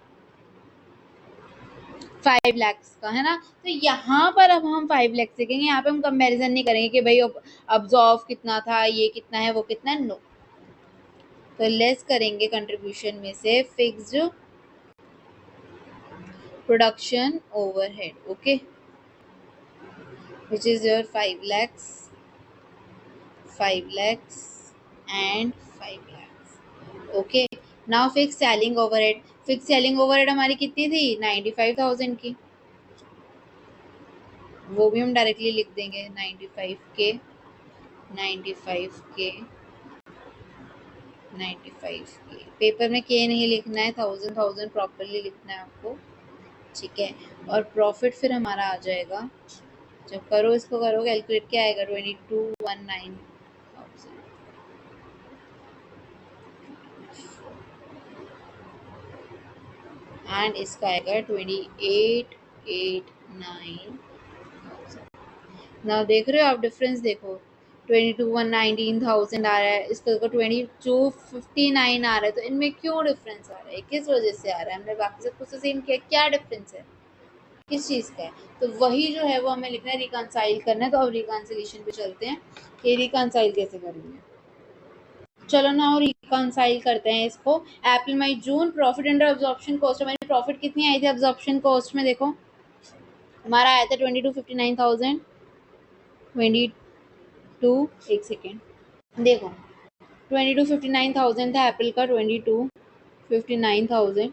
5 lakhs का है ना। तो यहाँ पर अब हम 5 lakhs देखेंगे, यहाँ पे हम कंपैरिजन नहीं करेंगे कि भाई अब्जॉर्व कितना था, ये कितना है, वो कितना है, नो। तो लेस करेंगे कंट्रीब्यूशन में से fixed production overhead, okay, which is your 5 lakhs, 5 lakhs, and 5 lakhs। Okay, now fix selling overhead. Fix selling overhead हमारी कितनी थी? 95,000 की। वो भी हम डायरेक्टली लिख देंगे 95 के 95 के 95 के। पेपर में के नहीं लिखना है, 1000 प्रॉपरली लिखना है आपको, ठीक है। और प्रॉफिट फिर हमारा आ जाएगा, जब करो इसको करो कैलकुलेट, क्या आएगा? 2219 एंड इसका आएगा 2889। नाउ देख रहे हो आप डिफरेंस? देखो 2219,000 आ रहा है, इसका 2259 आ रहा है। तो इनमें क्यों डिफरेंस आ रहा है? किस वजह से आ रहा है? हमने बाकी सब कुछ तो सेम किया, क्या डिफरेंस है? किस चीज़ का है? तो वही जो है वो हमें लिखना है, रिकंसाइल करना है। तो अब रिकंसिलेशन पे चलते हैं कि रिकंसाइल कैसे करेंगे। चलो ना, और रिकंसाइल करते हैं इसको। अप्रैल मई जून प्रॉफिट अंडर अब्जॉर्प्शन कॉस्ट। हमारी प्रॉफिट कितनी आई थी अब्जॉर्प्शन कॉस्ट में? देखो हमारा आया था 2259,000। 22, एक सेकेंड, देखो 2259,000 था अप्रैल का, 2259,000,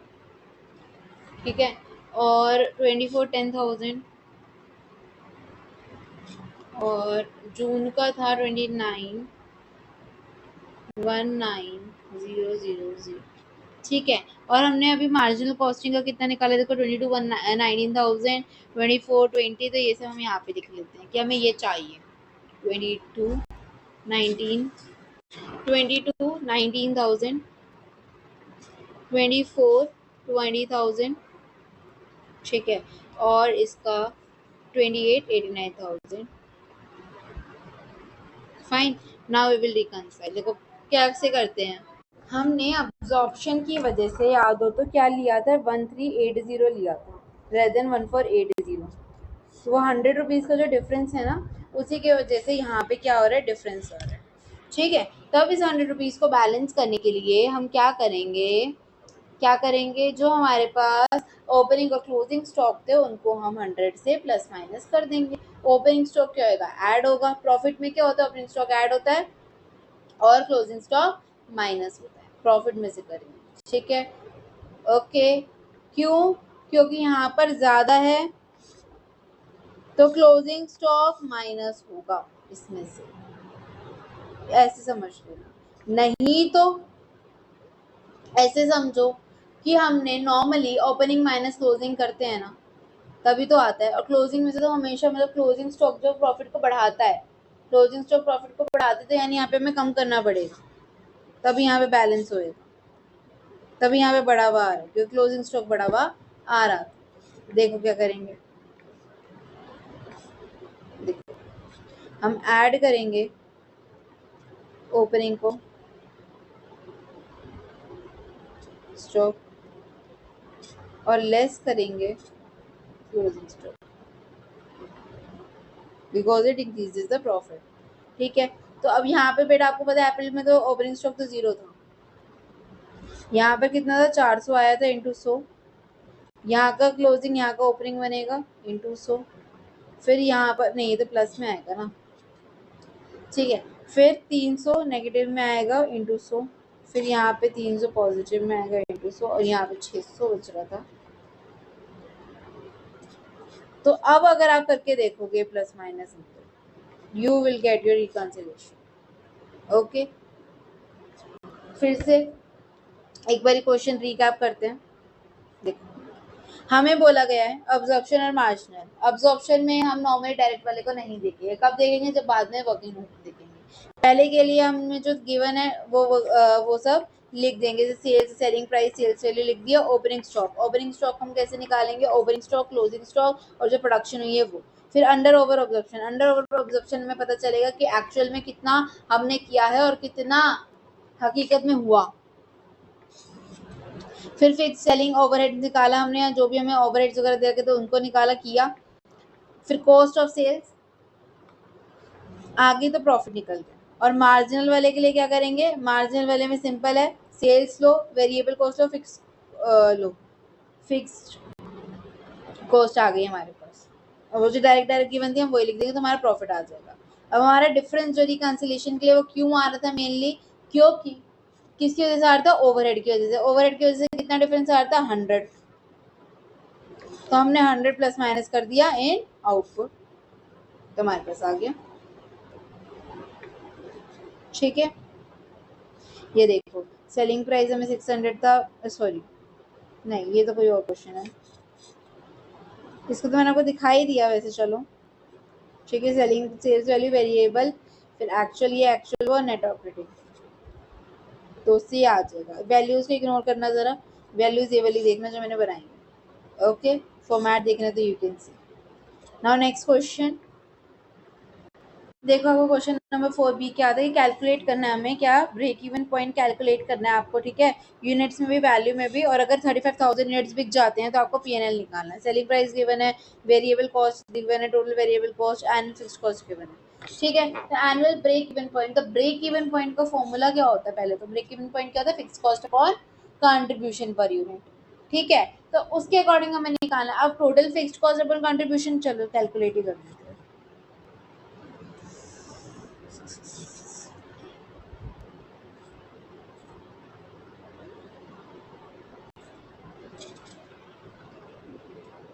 ठीक है। और 2410,000 और जून का था 29,19,000, ठीक है। और हमने अभी मार्जिनल कॉस्टिंग का कितना निकाला? देखो 22,19,000, 2420। तो ये सब हम यहाँ पे लिख लेते हैं कि हमें ये चाहिए। 22,19,000, 24,20,000, ठीक है। और इसका 28,89,000। Fine, now we will reconcile. देखो कैसे करते हैं। हमने अब्जॉर्प्शन की वजह से, याद हो तो, क्या लिया था? 1380 लिया था रेदर देन 1480। तो वो 100 रुपीज़ का जो डिफरेंस है ना, उसी के वजह से यहाँ पे क्या हो रहा है? डिफरेंस हो रहा है, ठीक है। तब इस 100 रुपीज़ को बैलेंस करने के लिए हम क्या करेंगे? जो हमारे पास ओपनिंग और क्लोजिंग स्टॉक थे उनको हम 100 से प्लस माइनस कर देंगे। ओपनिंग स्टॉक क्या होगा? ऐड होगा। प्रॉफिट में क्या होता है? ओपनिंग स्टॉक ऐड होता है और क्लोजिंग स्टॉक माइनस होता है। प्रॉफिट में से करेंगे, ठीक है। ओके, क्यों? क्योंकि यहाँ पर ज़्यादा है तो क्लोजिंग स्टॉक माइनस होगा इसमें से, ऐसे समझ लेना। नहीं तो ऐसे समझो कि हमने नॉर्मली ओपनिंग माइनस क्लोजिंग करते हैं ना, तभी तो आता है। और क्लोजिंग में से तो हमेशा, मतलब क्लोजिंग स्टॉक जो प्रॉफिट को बढ़ाता है, क्लोजिंग स्टॉक प्रॉफिट को बढ़ाते हैं, तो यानी यहाँ पे हमें कम करना पड़ेगा, तभी यहाँ पे बैलेंस होएगा, तभी यहाँ पे बढ़ा हुआ आ रहा है, क्योंकि क्लोजिंग स्टॉक बढ़ा हुआ आ रहा था। देखो क्या करेंगे, देखो हम ऐड करेंगे ओपनिंग को स्टॉक और लेस करेंगे closing stock, because it increases the profit, ठीक है। तो अब यहाँ पे बेटा आपको पता है अप्रैल में तो ओपनिंग स्टॉक तो 0 था, यहाँ पर कितना था? 400 आया था इंटू 100। यहाँ का क्लोजिंग, यहाँ का ओपनिंग बनेगा इंटू 100। फिर यहाँ पर नहीं, तो प्लस में आएगा ना, ठीक है। फिर 300 नेगेटिव में आएगा इंटू 100। फिर यहाँ पे 300 पॉजिटिव में आएगा इंटू 100। और यहाँ पे 600 बच रहा था। तो अब अगर आप करके देखोगे plus minus, you will get your reconciliation. Okay, फिर से एक बार क्वेश्चन रिकैप करते हैं। देखो हमें बोला गया है अब्जॉर्प्शन और मार्जिनल। अब्जॉर्प्शन में हम नॉर्मली डायरेक्ट वाले को नहीं देखेंगे, कब देखेंगे? जब बाद में वर्किंग नोट देखेंगे। पहले के लिए हमें जो गिवन है वो सब लिख देंगे, जैसे sales, selling price, sales value लिख दिया। ओपनिंग स्टॉक, ओपनिंग स्टॉक हम कैसे निकालेंगे? ओपनिंग स्टॉक, क्लोजिंग स्टॉक और जो प्रोडक्शन हुई है वो। फिर under over absorption, under over absorption में पता चलेगा कि एक्चुअल में कितना हमने किया है और कितना हकीकत में हुआ। फिर फिक्स सेलिंग ओवरहेड निकाला हमने, जो भी हमें ओवरहेड्स वगैरह दे रखे थे उनको निकाला किया। फिर कॉस्ट ऑफ सेल्स, आगे तो प्रॉफिट निकल गया। और मार्जिनल वाले के लिए क्या करेंगे? मार्जिनल वाले में सिंपल है, सेल्स लो, वेरिएबल कॉस्ट लो, फिक्स लो, फिक्स्ड कॉस्ट आ गई हमारे पास। और वो जो डायरेक्ट डायरेक्ट गिवन थी हम वही लिख देंगे, तो हमारा प्रॉफिट आ जाएगा। अब हमारा डिफरेंस जो रिकंसिलेशन के लिए वो क्यों आ रहा था? मेनली क्योंकि किसकी वजह से आ रहा था, ओवरहेड की वजह से। ओवरहेड की वजह से कितना डिफरेंस आ रहा था, 100। तो हमने 100 प्लस माइनस कर दिया इन आउटपुट, तो हमारे पास आ गया। ठीक है, ये देखो सेलिंग प्राइस हमें 600 था, सॉरी नहीं ये तो कोई और क्वेश्चन है, इसको तो मैंने आपको दिखाई दिया वैसे। चलो ठीक है, सेलिंग सेल्स वैल्यू वेरिएबल, फिर एक्चुअल, ये एक्चुअल वो नेट ऑपरेटिंग, तो उससे ये आ जाएगा। वैल्यूज को इग्नोर करना जरा, वैल्यूज ये वाली देखना जो मैंने बनाई है। ओके, फॉर्मेट देखना तो you can see. Now next question देखो, आपको क्वेश्चन नंबर 4 बी क्या आता है, कैलकुलेट करना है हमें, क्या ब्रेक इवन पॉइंट कैलकुलेट करना है आपको। ठीक है, यूनिट्स में भी वैल्यू में भी, और अगर 35,000 यूनिट्स बिक जाते हैं तो आपको पीएनएल निकालना है। सेलिंग प्राइस गिवन है, वेरिएबल कॉस्ट गिवन है, total variable cost and fixed cost given है। ठीक है, तो एनुअल ब्रेक इवन पॉइंट, तो ब्रेक इवन पॉइंट का फॉर्मूला क्या होता है, पहले तो ब्रेक इवन पॉइंट क्या होता है, fixed cost upon contribution per unit. ठीक है, तो उसके अकॉर्डिंग हमें निकालना है। अब total fixed cost upon contribution चलो कैलकुलेट ही करना है।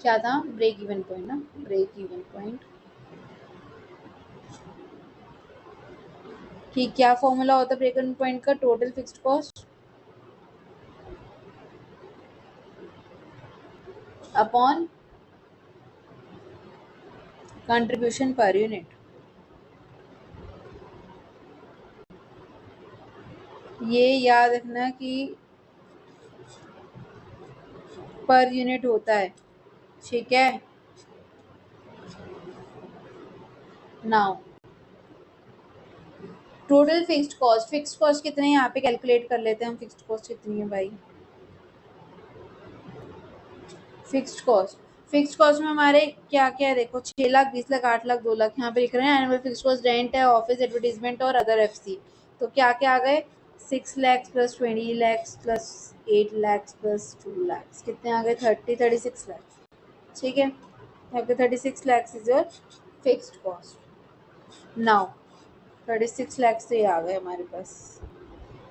क्या था, ब्रेक इवन पॉइंट ना, ब्रेक इवन पॉइंट कि क्या फॉर्मूला होता है ब्रेक इवन पॉइंट का, total fixed cost upon contribution per unit. ये याद रखना कि पर यूनिट होता है। ठीक है, नाउ टोटल फिक्स्ड कॉस्ट कितने हैं यहाँ पे कैलकुलेट कर लेते हैं हम। फिक्स्ड कॉस्ट कितनी है भाई, फिक्स्ड कॉस्ट में हमारे क्या क्या है देखो, 6 लाख, 20 लाख, 8 लाख, 2 लाख यहाँ पे लिख रहे हैं। एनुअल फिक्स्ड कॉस्ट रेंट है, ऑफिस एडवर्टीजमेंट और अदर एफसी, तो क्या क्या आ गए, 6 lakhs plus 20 lakhs plus 8 lakhs plus 2 lakhs, कितने आ गए, 36 लैक्स। ठीक है, आपके 36 lakhs is your fixed cost. Now 36 lakhs तो ये आ गए हमारे पास।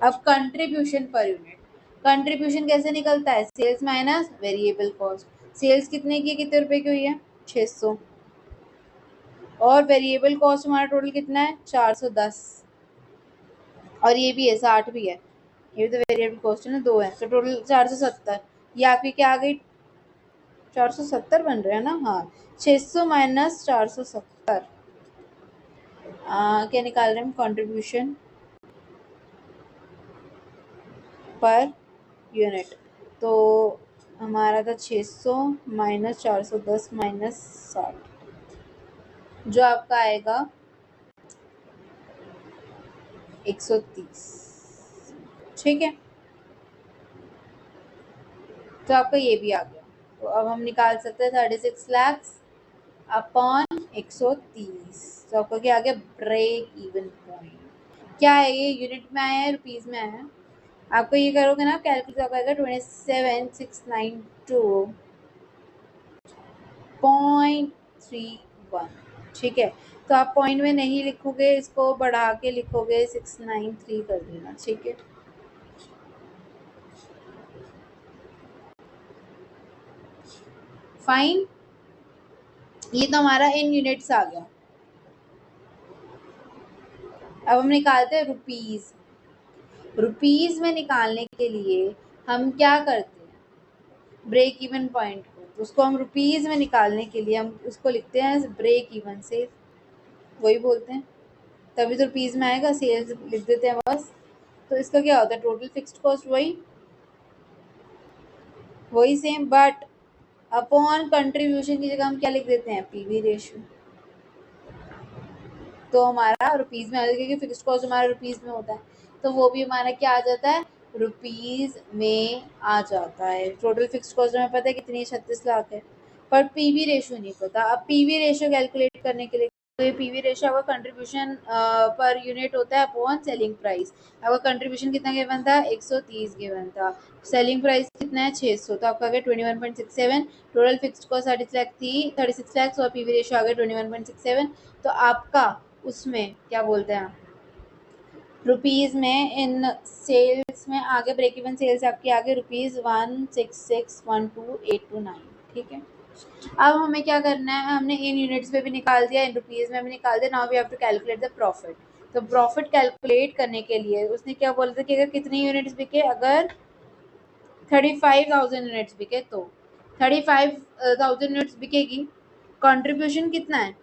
अब कंट्रीब्यूशन पर यूनिट, कंट्रीब्यूशन कैसे निकलता है, sales minus variable cost. Sales कितने की है, कितने रुपए की हुई है, 600, और वेरिएबल कॉस्ट हमारा टोटल कितना है, 410, और ये भी है 60 भी है, ये भी तो वेरिएबल कॉस्ट है ना, 2 है, तो टोटल 470। ये आपकी क्या आ गई, 470 बन रहा है ना, हाँ 600 माइनस 470, क्या निकाल रहे हैं हम, कंट्रीब्यूशन पर यूनिट। तो हमारा था 600 माइनस 410 माइनस 60, जो आपका आएगा 130। ठीक है, तो आपका ये भी आ गया। तो अब हम निकाल सकते हैं 36 लैक्स अपॉन 130, तो आपका क्या आ गया, ब्रेक इवन पॉइंट। क्या है ये, यूनिट में आया है, रुपीज में आया है। आपको ये करोगे ना कैलकुलेट, आपको आएगा 27,692.31। ठीक है, तो आप पॉइंट में नहीं लिखोगे, इसको बढ़ा के लिखोगे, 693 कर देना। ठीक है, फाइन, ये तो हमारा इन यूनिट्स आ गया। अब हम निकालते हैं रुपीज। रुपीज में निकालने के लिए हम क्या करते हैं, ब्रेक इवन पॉइंट को, तो उसको हम रुपीज में निकालने के लिए हम उसको लिखते हैं ब्रेक इवन से, वही बोलते हैं, तभी तो रुपीज में आएगा, सेल्स लिख देते हैं बस। तो इसका क्या होता है, टोटल फिक्स्ड कॉस्ट वही वही सेम, बट अपॉन कंट्रीब्यूशन की जगह हम क्या लिख देते हैं, पीवी रेशियो। तो हमारा रुपीज में आ जाएगा, क्योंकि फिक्स्ड कॉस्ट हमारा रुपीज में होता है, तो वो भी हमारा क्या आ जाता है, रुपीज में आ जाता है। टोटल फिक्स्ड कॉस्ट हमें पता है कितनी, 36 लाख है, पर पीवी रेशियो नहीं पता। अब पीवी रेशियो कैलकुलेट करने के लिए, तो ये पीवी रेशियो आपका कंट्रीब्यूशन पर यूनिट होता है अपॉन सेलिंग प्राइस। आपका कंट्रीब्यूशन कितना गिवन था, 130 गिवन था, सेलिंग प्राइस कितना है, 600, तो आपका आ गया 21.67। टोटल फिक्स्ड कॉस्ट 36 लाख थी, 36 लाख, और पीवी रेशियो आ गया 21.67। तो आपका उसमें क्या बोलते हैं, रुपीज़ में इन सेल्स में आगे ब्रेक इवन सेल्स आपकी आगे ₹166,12,829, ठीक है। अब हमें क्या करना है, हमने इन यूनिट्स में भी निकाल दिया, इन रुपीज़ में भी निकाल दिया। Now we have to calculate the profit. तो प्रॉफिट कैलकुलेट करने के लिए उसने क्या बोला था कि अगर कितनी यूनिट्स बिके, अगर 35,000 यूनिट्स बिके तो 35,000 यूनिट्स बिकेगी। कंट्रीब्यूशन कितना है,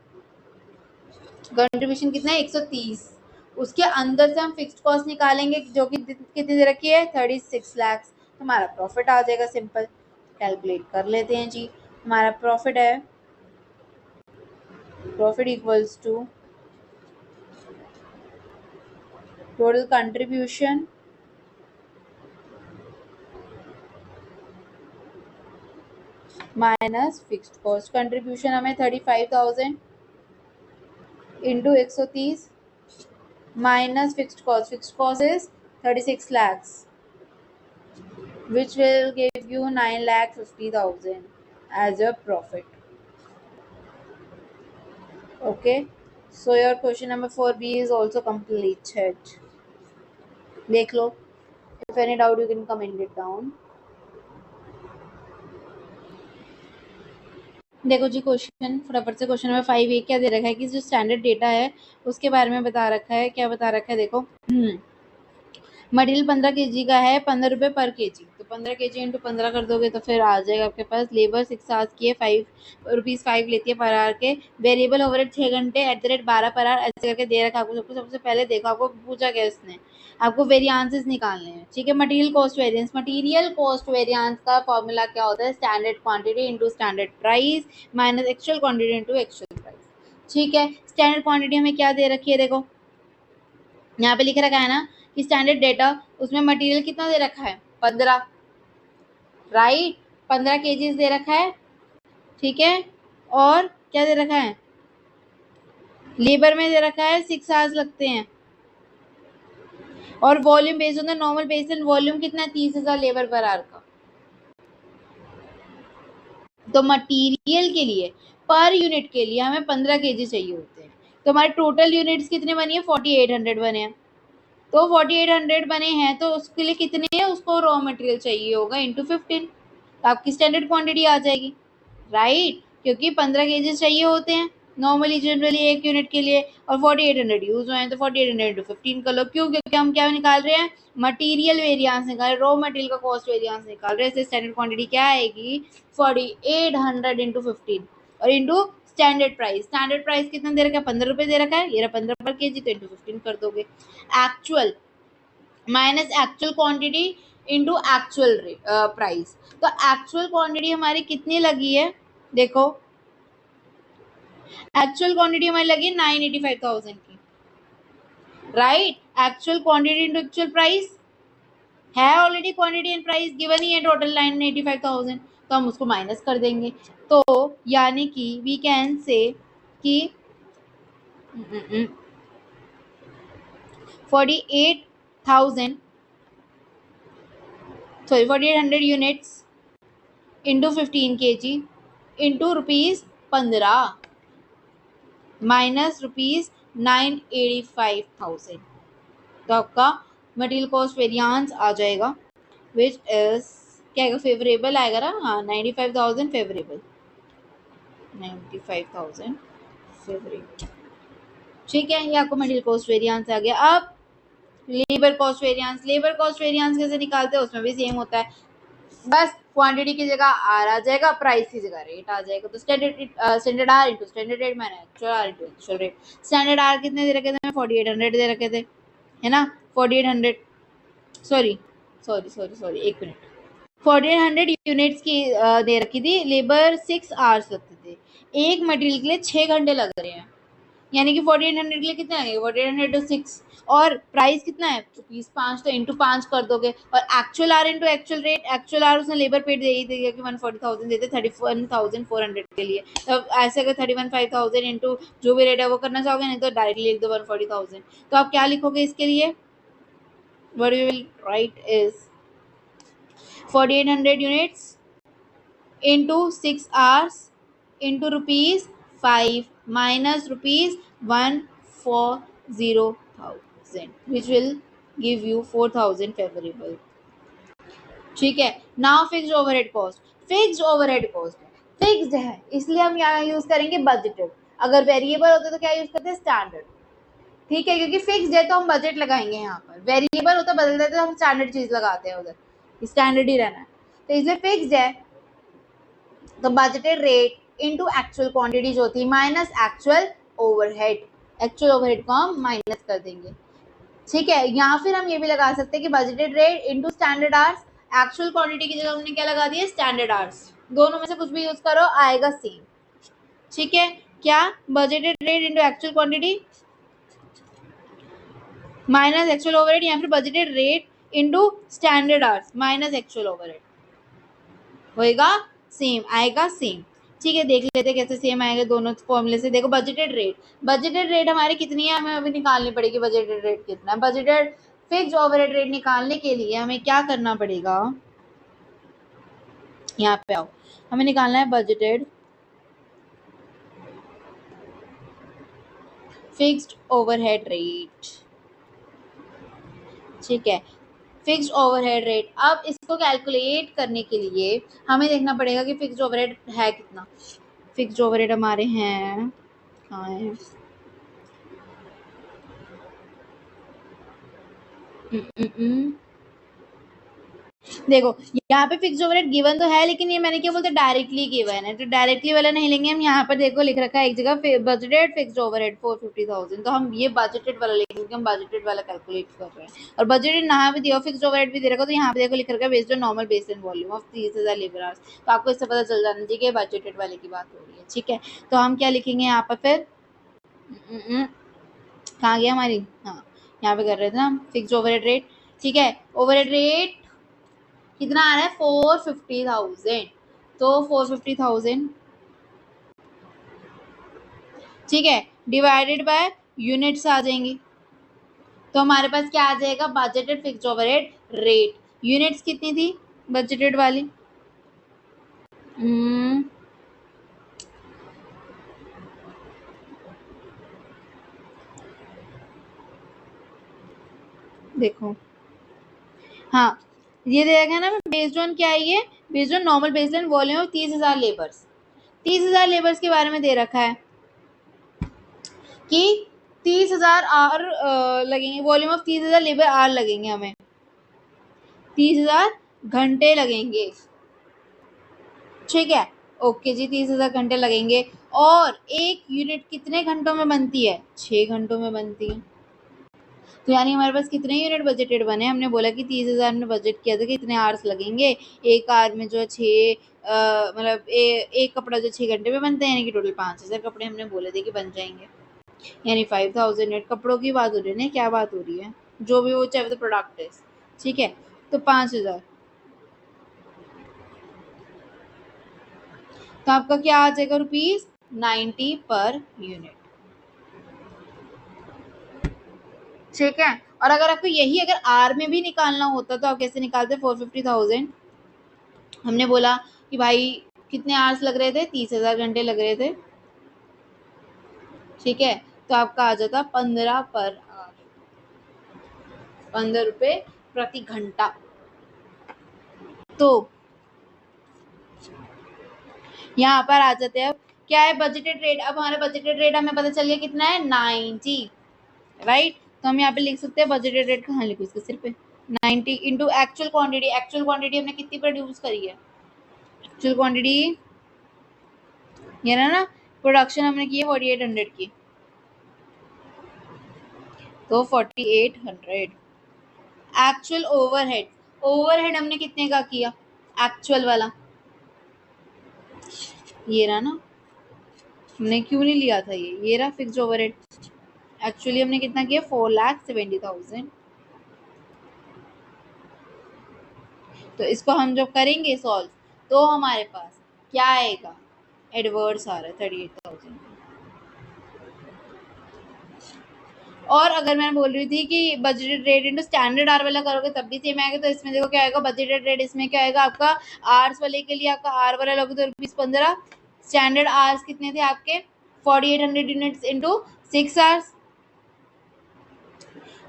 कंट्रीब्यूशन कितना है 130। उसके अंदर से हम फिक्स्ड कॉस्ट निकालेंगे जो कि कितनी दे रखी है 36 लाख। हमारा प्रॉफिट आ जाएगा। सिंपल कैलकुलेट कर लेते हैं जी। हमारा प्रॉफिट है, profit equals to total contribution minus fixed cost. Contribution हमें 35,000 into 130 minus fixed cost. Fixed cost is 36 lakhs, which will give you 9,50,000 as your profit. Okay, so your question number 4B is also completed. देख लो, if any doubt you can comment it down. देखो जी question फटाफट से, question number 5A क्या दे रखा है कि जो standard data है उसके बारे में बता रखा है। क्या बता रखा है देखो, मटेरियल 15 kg का है, 15 रुपये पर kg। तो 15 kg इंटू 15 कर दोगे तो फिर आ जाएगा आपके पास। लेबर 6 आवर्स की है, 5 लेती है पर आवर के। वेरिएबल ओवरहेड 6 घंटे @ 12 पर आवर, ऐसे करके दे रखा आपको। सबसे पहले देखो आपको पूछा क्या उसने, आपको वेरियांसेस निकालने हैं, ठीक है। Material cost variance, material cost variance का फॉर्मूला क्या होता है, standard quantity into standard price minus actual quantity into actual price, ठीक है। स्टैंडर्ड क्वांटिटी हमें क्या दे रखी है, देखो यहाँ पे लिख रखा है ना कि स्टैंडर्ड डेटा, उसमें मटेरियल कितना दे रखा है 15, राइट। 15 केजीज दे रखा है, ठीक है। और क्या दे रखा है, लेबर में दे रखा है 6 आवर्स लगते हैं। और volume based on the normal basis volume कितना है 30,000 लेबर पर आवर का। तो मटेरियल के लिए पर यूनिट के लिए हमें 15 केजी चाहिए होते हैं। तो हमारे टोटल यूनिट्स कितने बनी है 4800 बने हैं। तो 4800 बने हैं तो उसके लिए कितने हैं, उसको रॉ मटेरियल चाहिए होगा इंटू 15, तो आपकी स्टैंडर्ड क्वांटिटी आ जाएगी, राइट। क्योंकि 15 केजी चाहिए होते हैं नॉर्मली जनरली एक यूनिट के लिए, और 4800 यूज हुए हैं तो 4800 इंटू 15 कर लो। क्यों, क्योंकि हम क्या निकाल रहे हैं, मटीरियल वेरियांस निकाल रहे हैं, रॉ मटेरियल का कॉस्ट वेरियांस निकाल रहे हैं। स्टैंडर्ड क्वांटिटी क्या आएगी 4800 इंटू 15 और into standard price. Standard price कितना दे रखा है 15 रुपये दे रखा है, ये 15 पर केजी, तो इंटू 15 कर दोगे। Actual minus actual quantity into actual price. तो एक्चुअल क्वांटिटी हमारी कितनी लगी है, देखो एक्चुअल क्वांटिटी हमारी लगी 985,000 की, right. Actual quantity into actual price है, already quantity and price given ही है टोटल 985,000, तो हम उसको माइनस कर देंगे। तो यानी कि वी कैन से कि 48,000 sorry 4800 units into 15 kg into ₹15 minus ₹985,000, तो आपका मटेरियल कॉस्ट वेरियांस आ जाएगा विच इज क्या आएगा, फेवरेबल आएगा ना, हाँ 95,000 फेवरेबल, 95,000 फेवरेबल, ठीक है। ये आपको मटेरियल कॉस्ट वेरियांस आ गया। अब labour cost variance, labour cost variance कैसे निकालते हैं, उसमें भी सेम होता है, बस क्वांटिटी की जगह आर आ जाएगा, प्राइस की जगह रेट आ जाएगा। तो standard hour into standard rate minus actual hour into actual rate. Standard hour कितने दे रखे थे, 4800 दे रखे थे, है ना। 4800 सॉरी सॉरी सॉरी सॉरी एक मिनट, 4800 यूनिट्स की दे रखी थी, लेबर 6 आवर्स लगते थे, एक मटेरियल के लिए 6 घंटे लग रहे हैं, यानी कि 4800 के लिए कितना लगेगा 4800 टू 6, और प्राइस कितना है ₹5, तो इंटू 5 कर दोगे। और actual hour into actual rate, actual hour उसने लेबर पेड दे ही दिया कि 140,000 देते 31,400 के लिए, तो ऐसे अगर 31,500 इंटू जो भी रेट है वो करना चाहोगे, नहीं तो डायरेक्टली लिख दो 140,000। तो आप क्या लिखोगे इसके लिए, what you will write is 4800 units into 6 hours into ₹5 minus ₹140,000, 50,000 which will give you 4,000 favorable. ठीक है. Now fixed overhead cost. Fixed overhead cost fixed है इसलिए हम यहाँ यूज करेंगे बजटेड. अगर वेरिएबल होता तो क्या यूज करते हैं स्टैंडर्ड. ठीक है, क्योंकि फिक्स्ड है तो हम बजट लगाएंगे. यहाँ पर वेरिएबल होता बदल देते तो हम स्टैंडर्ड चीज लगाते हैं. उधर स्टैंडर्ड ही रहना है तो इसलिए फिक्स्ड है तो budgeted rate into actual quantity जो थी minus actual overhead. Actual overhead को हम माइनस कर देंगे. ठीक है, या फिर हम ये भी लगा सकते हैं कि budgeted rate into standard hours. Actual quantity की जगह हमने क्या लगा दिया स्टैंडर्ड आवर्स. दोनों में से कुछ भी यूज करो आएगा सेम. ठीक है, क्या budgeted rate into actual quantity minus actual overhead या फिर budgeted rate into standard hours minus actual overhead होएगा सेम. आएगा सेम. ठीक है, देख लेते हैं कैसे सेम आएगा दोनों फॉर्मूले से. देखो बजटेड रेट हमारी कितनी है हमें अभी निकालनी पड़ेगी. बजटेड रेट कितना है. बजटेड फिक्स्ड ओवरहेड रेट निकालने के लिए हमें क्या करना पड़ेगा. यहाँ पे आओ, हमें निकालना है बजटेड फिक्स्ड ओवरहेड रेट. ठीक है, फिक्स्ड ओवरहेड रेट. अब इसको कैलकुलेट करने के लिए हमें देखना पड़ेगा कि फिक्स्ड ओवरहेड है कितना. फिक्स्ड ओवरहेड हमारे हैं कहाँ है. देखो यहाँ पे फिक्स्ड ओवरहेड गिवन तो है लेकिन ये मैंने क्या बोलते डायरेक्टली गिवन है तो डायरेक्टली वाला नहीं लेंगे हम. यहाँ पर देखो लिख रखा है एक जगह बजटेड फिक्स्ड ओवरहेड 450,000 तो हम ये बजटेड वाला लेंगे क्योंकि हम बजटेड वाला कैलकुलेट कर रहे हैं. और बजटेड यहाँ पे दिया फिक्स्ड ओवरहेड भी दे रखा तो यहाँ पे देखो लिख रखा है based on normal base and volume of 30,000 labour hours. तो आपको इससे पता चल जाना चाहिए कि बजटेड वाले की बात हो रही है. ठीक है, तो हम क्या लिखेंगे यहाँ पर फिर कहाँ गया हमारी. हाँ, यहाँ पे कर रहे थे ना फिक्स्ड ओवरहेड रेट. ठीक है, ओवरहेड रेट कितना आ रहा है 450,000 तो 450,000 ठीक है डिवाइडेड बाय यूनिट्स आ जाएंगी. तो हमारे पास क्या आ जाएगा budgeted fixed overhead rate. Units कितनी थी बजटेड वाली. देखो हाँ ये देगा ना बेस्ड ऑन क्या है ये based on normal based on volume of 30,000 labours. 30,000 labours के बारे में दे रखा है कि 30,000 आवर लगेंगे. वॉल्यूम ऑफ 30,000 लेबर आवर लगेंगे हमें. 30,000 घंटे लगेंगे. ठीक है, ओके जी 30,000 घंटे लगेंगे. और एक यूनिट कितने घंटों में बनती है 6 घंटों में बनती है. तो यानी हमारे पास कितने यूनिट बजटेड बने. हमने बोला कि 30,000 में बजट किया था कि इतने आवर्स लगेंगे. एक आवर में जो है 6 मतलब एक कपड़ा जो 6 घंटे में बनता है यानी कि टोटल 5,000 कपड़े हमने बोले थे कि बन जाएंगे. यानी 5,000 यूनिट कपड़ों की बात हो रही है ना. क्या बात हो रही है जो भी वो चाहे तो प्रोडक्ट है. ठीक है, तो 5,000 तो आपका क्या आ जाएगा ₹90 पर यूनिट. ठीक है, और अगर आपको यही अगर आर में भी निकालना होता तो आप कैसे निकालते 450,000. हमने बोला कि भाई कितने आवर्स लग रहे थे 30,000 घंटे लग रहे थे. ठीक है, तो आपका आ जाता 15 पर आवर. 15 रुपए प्रति घंटा. तो यहाँ पर आ जाते हैं अब क्या है बजटेड रेट. अब हमारा बजटेड रेट हमें पता चल गया कितना है 90 राइट. तो हम यहाँ पे लिख सकते हैं बजटेड रेट कहाँ लिखो इसके सिर पे 90 into actual quantity. Actual quantity हमने कितनी प्रोड्यूस करी है. एक्चुअल क्वांटिटी ये ना प्रोडक्शन हमने की है 4800 की तो 4800. एक्चुअल ओवरहेड हमने कितने का किया एक्चुअल वाला ये रहा ना. हमने क्यों नहीं लिया था ये रहा फिक्स्ड ओवरहेड. एक्चुअली हमने कितना किया 4,70,000. तो इसको हम जब करेंगे सॉल्व तो हमारे पास क्या आएगा एडवर्स आ रहा है 38,000. और अगर मैं बोल रही थी कि budgeted rate into standard hour वाला करोगे तब भी सेम आएगा. तो इसमें देखो क्या आएगा बजटेड रेट इसमें क्या आएगा आपका आर्स वाले के लिए आपका आर वाला लोगे तो ₹15. स्टैंडर्ड आर्स कितने थे आपके 4,800 यूनिट्स इंटू 6 आवर्स.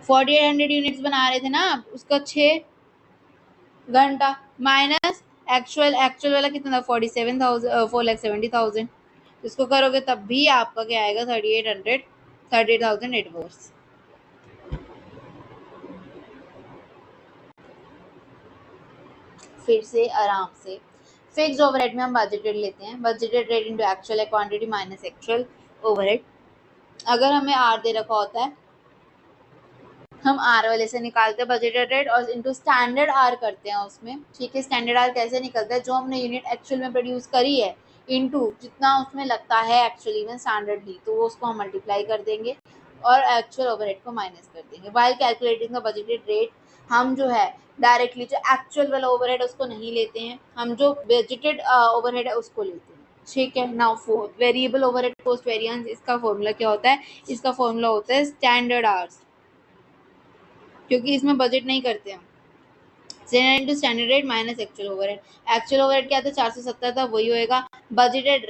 4800 यूनिट्स बना रहे थे ना आप, उसका 6 घंटा माइनस एक्चुअल वाला कितना था 4,70,000 इसको करोगे तब भी आपका क्या आएगा 38,000 एडवर्स। फिर से आराम से फिक्स ओवरहेड में हम बजटेड लेते हैं, budgeted rate into actual quantity minus actual overhead. अगर हमें आर दे रखा होता है हम आर वाले से निकालते हैं बजटेड रेट और इनटू स्टैंडर्ड आर करते हैं उसमें। ठीक है, स्टैंडर्ड आर कैसे निकलता है, जो हमने यूनिट एक्चुअल में प्रोड्यूस करी है इनटू जितना उसमें लगता है एक्चुअली में स्टैंडर्डली, तो वो उसको हम मल्टीप्लाई कर देंगे और एक्चुअल ओवरहेड को माइनस कर देंगे। While calculating the budgeted rate हम जो है डायरेक्टली जो एक्चुअल वाला ओवरहेड उसको नहीं लेते हैं, हम जो बजटेड ओवरहेड है उसको लेते हैं। ठीक है, now fourth variable overhead cost variance, इसका फॉर्मूला क्या होता है, इसका फॉर्मूला होता है स्टैंडर्ड आवर्स, क्योंकि इसमें बजट नहीं करते हम। Standard rate minus actual overhead, actual overhead क्या था 470 था, वही होएगा बजटेड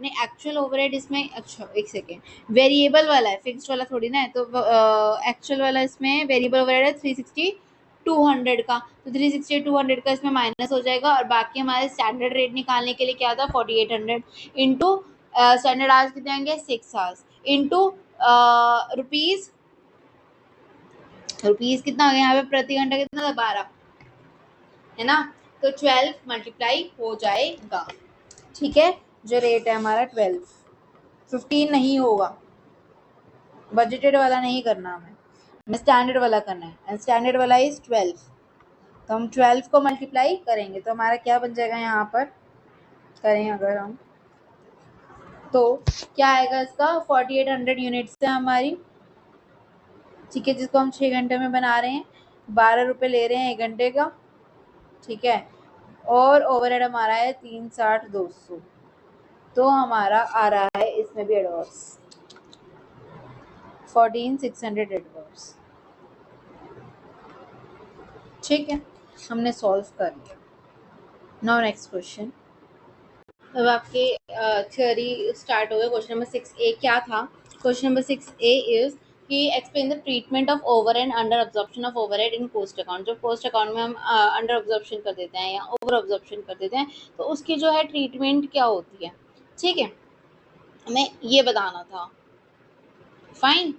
नहीं एक्चुअल ओवरहेड इसमें। अच्छा एक सेकेंड, वेरिएबल वाला है फिक्स्ड वाला थोड़ी ना है, तो एक्चुअल वाला इसमें वेरिएबल ओवरहेड है 360 200 का, तो 360 200 का इसमें माइनस हो जाएगा और बाकी हमारे स्टैंडर्ड रेट निकालने के लिए क्या था 4800 इंटू स्टैंडर्ड आवर्स कितने आएंगे 6 आवर्स इंटू रुपीज कितना हो गया यहाँ पे प्रति घंटा कितना था 12 है ना, तो 12 मल्टीप्लाई हो जाएगा। ठीक है, जो रेट है हमारा 12, 15 नहीं होगा, बजटेड वाला नहीं करना हमें स्टैंडर्ड वाला करना है, एंड स्टैंडर्ड वाला इज 12, तो हम 12 को मल्टीप्लाई करेंगे तो हमारा क्या बन जाएगा यहाँ पर करें अगर हम, तो क्या आएगा इसका 4800 यूनिट्स है हमारी। ठीक है, जिसको हम 6 घंटे में बना रहे हैं, 12 रुपये ले रहे हैं 1 घंटे का। ठीक है, और ओवरहेड हमारा है 360-200, तो हमारा आ रहा है इसमें भी एडवर्स 14,600 एडवर्स। ठीक है, हमने सॉल्व कर लिया। नाउ नेक्स्ट क्वेश्चन, अब आपके थ्योरी स्टार्ट हो गया। क्वेश्चन नंबर 6A क्या था, क्वेश्चन नंबर 6A इज कि explain the treatment of over and under absorption of overhead in cost account. जो कॉस्ट अकाउंट में हम अंडर अब्जॉर्प्शन कर देते हैं या ओवर अब्जॉर्प्शन कर देते हैं, तो उसकी जो है ट्रीटमेंट क्या होती है। ठीक है, हमें ये बताना था। फाइन,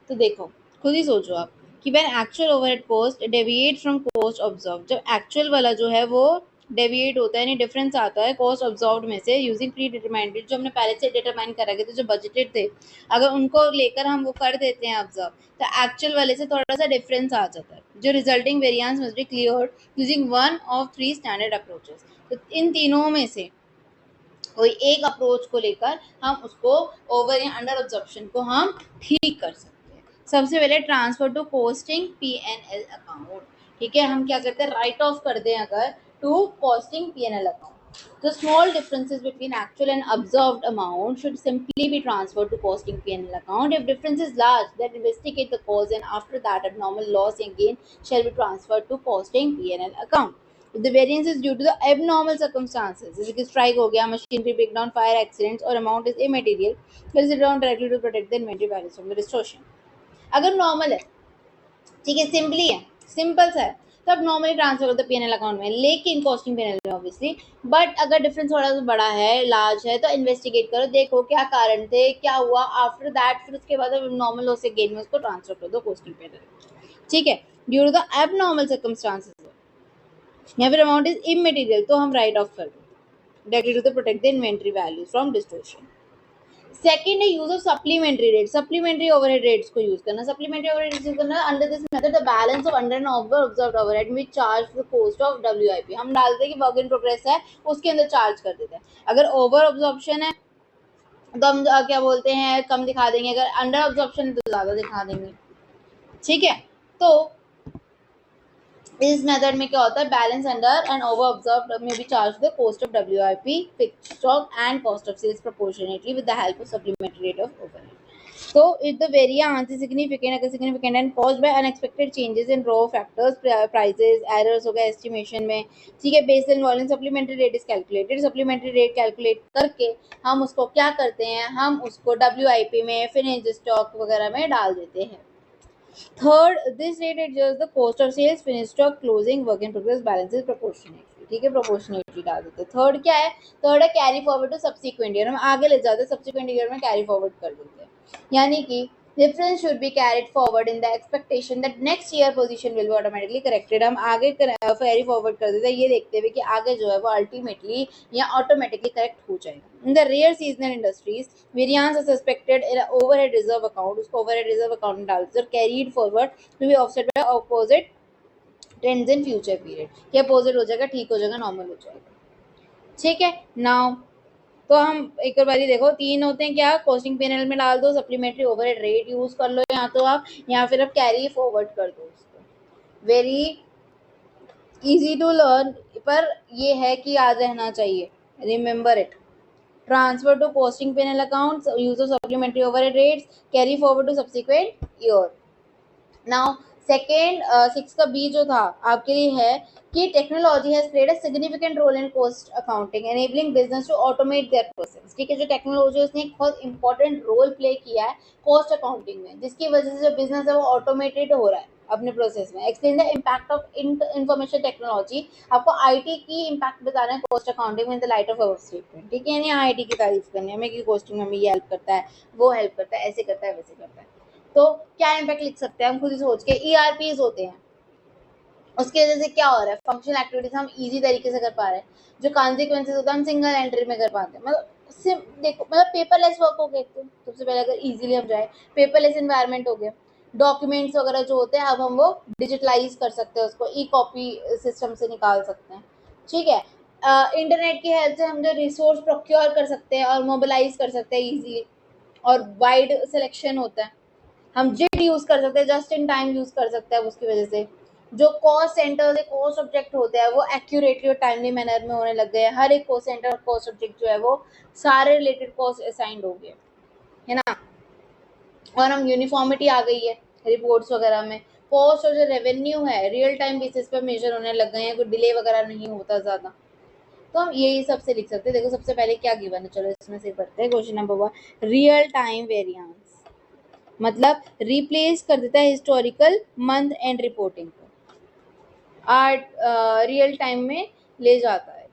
तो देखो खुद ही सोचो आप कि when actual overhead cost deviate from cost observe, जब एक्चुअल वाला जो है वो डेविएट होता है यानी डिफरेंस आता है कॉस्ट ऑब्जर्व्ड में से यूजिंग प्री डिटरमाइंड, जो हमने पहले से डिटरमाइन करा गया थे जो बजटेड थे, अगर उनको लेकर हम वो कर देते हैं ऑब्जर्व, तो एक्चुअल वाले से थोड़ा सा डिफरेंस आ जाता है। जो resulting variance must be cleared using one of 3 standard approaches, तो इन तीनों में से कोई एक अप्रोच को लेकर हम उसको ओवर या अंडर ऑब्जर्प्शन को हम ठीक कर सकते हैं। सबसे पहले transfer to costing P&L account. ठीक है, हम क्या करते हैं राइट ऑफ कर दें अगर to costing P&L account, the small differences between actual and observed amount should simply be transferred to costing P&L account. If difference is large, then investigate the cause and after that abnormal loss and gain shall be transferred to costing P&L account. If the variance is due to the abnormal circumstances, जैसे कि strike हो गया, machinery breakdown, fire accidents or amount is immaterial, will sit down directly to protect the inventory values from the distortion. अगर normal है, ठीक है, simply है, simple सा है, तो आप नॉर्मली ट्रांसफर करते P&L अकाउंट में, लेकिन कॉस्टिंग P&L में ऑब्वियसली। बट अगर डिफरेंस थोड़ा सा बड़ा है, लार्ज है, तो इन्वेस्टिगेट करो, देखो क्या कारण थे, क्या हुआ, आफ्टर दैट फिर उसके बाद नॉर्मल लॉस से गेन में उसको ट्रांसफर कर दो कॉस्टिंग P&L। ठीक है, due to the abnormal circumstances या फिर अमाउंट इज इमटेरियल, तो हम राइट ऑफ कर दो directly to protect the inventory value from distortion. Second है use of supplementary rate, supplementary overhead rates को यूज करना। सप्लीमेंट्री ओवरहेड यूज करना under this method the balance of under and over observed overhead which charge the cost of WIP। हम डालते हैं कि work in progress है उसके अंदर चार्ज कर देते हैं। अगर ओवर ऑब्जॉर्प्शन है तो हम क्या बोलते हैं कम दिखा देंगे, अगर अंडर ऑब्जॉर्प्शन है तो ज्यादा दिखा देंगे। ठीक है, तो इस मेथड में क्या होता है balance under and over observed में भी charge the cost of WIP fixed stock and cost of sales proportionately with the help of supplementary rate of overhead. So if the variance is significant and caused by unexpected changes in raw factors, prices, errors हो गए estimation में, ठीक है, based on volume supplementary rate is calculated। supplementary rate calculate करके हम उसको क्या करते हैं, हम उसको WIP में फिनिश स्टॉक वगैरह में डाल देते हैं। Third, this rate adjust the cost of sales, finish stock, closing, work in progress balances proportionately. ठीक है, प्रोपोर्शनेटली डाल देते हैं। थर्ड क्या है? थर्ड है carry forward to subsequent year. हम आगे ले जाते हैं, सब्सिक्वेंट ईयर में कैरी फॉरवर्ड कर देते हैं, यानी कि difference should be carried forward in the expectation that next year position will be automatically corrected। हम आगे कैरी फॉरवर्ड कर देते हैं ये देखते हुए कि आगे जो है वो अल्टीमेटली या ऑटोमेटिकली करेक्ट हो जाएगा। In the rare seasonal industries variance are suspected in overhead reserve account, उसको ओवरहेड रिजर्व अकाउंट में डालते हैं और carried forward to be offset by opposite trends in future period, कि अपोजिट हो जाएगा, ठीक हो जाएगा, नॉर्मल हो जाएगा। ठीक है, नाउ तो हम एक और बारी देखो, तीन होते हैं क्या? कॉस्टिंग पीएनएल में डाल दो, सप्लीमेंट्री ओवरहेड रेट यूज कर लो या तो आप, या फिर आप कैरी फॉरवर्ड कर दो उसको। वेरी इजी टू लर्न, पर ये है कि याद रहना चाहिए, remember it. Transfer to costing PNL accounts, use of supplementary overhead rates, carry forward to subsequent year. Now second 6 का बी जो था आपके लिए है कि technology has played a significant role in cost accounting enabling business to automate their process. ठीक है, जो टेक्नोलॉजी उसने एक बहुत इंपॉर्टेंट रोल प्ले किया है कॉस्ट अकाउंटिंग में, जिसकी वजह से जो बिजनेस है वो ऑटोमेटेड हो रहा है अपने प्रोसेस में। Explain the impact of information technology, आपको आईटी की इम्पैक्ट बताना है कॉस्ट अकाउंटिंग में in the light of our statement. ठीक है, यानी आईटी की तारीफ करनी है हमें कि कॉस्टिंग में हमें ये हेल्प करता है, वो हेल्प करता है, ऐसे करता है, वैसे करता है। तो क्या इम्पैक्ट लिख सकते हैं हम खुद ही सोच के? ईआरपीज होते हैं, उसकी वजह से क्या हो रहा है? फंक्शनल एक्टिविटीज हम इजी तरीके से कर पा रहे हैं। जो कॉन्सिक्वेंसेज होता है हम सिंगल एंट्री में कर पाते हैं। मतलब देखो, मतलब पेपरलेस वर्क हो गया सबसे पहले, अगर इजीली हम जाए, पेपरलेस एनवायरनमेंट हो गया। डॉक्यूमेंट्स वगैरह जो होते हैं अब हम वो डिजिटलाइज कर सकते हैं, उसको ई कॉपी सिस्टम से निकाल सकते हैं। ठीक है, इंटरनेट की हेल्प से हम जो रिसोर्स प्रोक्योर कर सकते हैं और मोबिलाइज कर सकते हैं इजीली, और वाइड सिलेक्शन होता है। हम जिट यूज कर सकते हैं, जस्ट इन टाइम यूज कर सकते हैं उसकी वजह से। जो कॉस्ट सेंटर कॉस्ट ऑब्जेक्ट होते हैं वो एक्यूरेटली और टाइमली मैनर में होने लग गए हैं। हर एक कॉस्ट सेंटर और कॉस्ट ऑब्जेक्ट जो है वो सारे रिलेटेड कॉस्ट असाइंड हो गए, है ना। और हम यूनिफॉर्मिटी आ गई है रिपोर्ट्स वगैरह में। कॉस्ट और जो रेवेन्यू है रियल टाइम बेसिस पर मेजर होने लग गए हैं, कोई डिले वगैरह नहीं होता ज़्यादा। तो हम यही सब से लिख सकते हैं। देखो सबसे पहले क्या गिवन है, चलो इसमें से पढ़ते हैं। Question number 1, real time variance मतलब रिप्लेस कर देता है हिस्टोरिकल मंथ एंड रिपोर्टिंग को, आर्ट रियल टाइम में ले जाता है।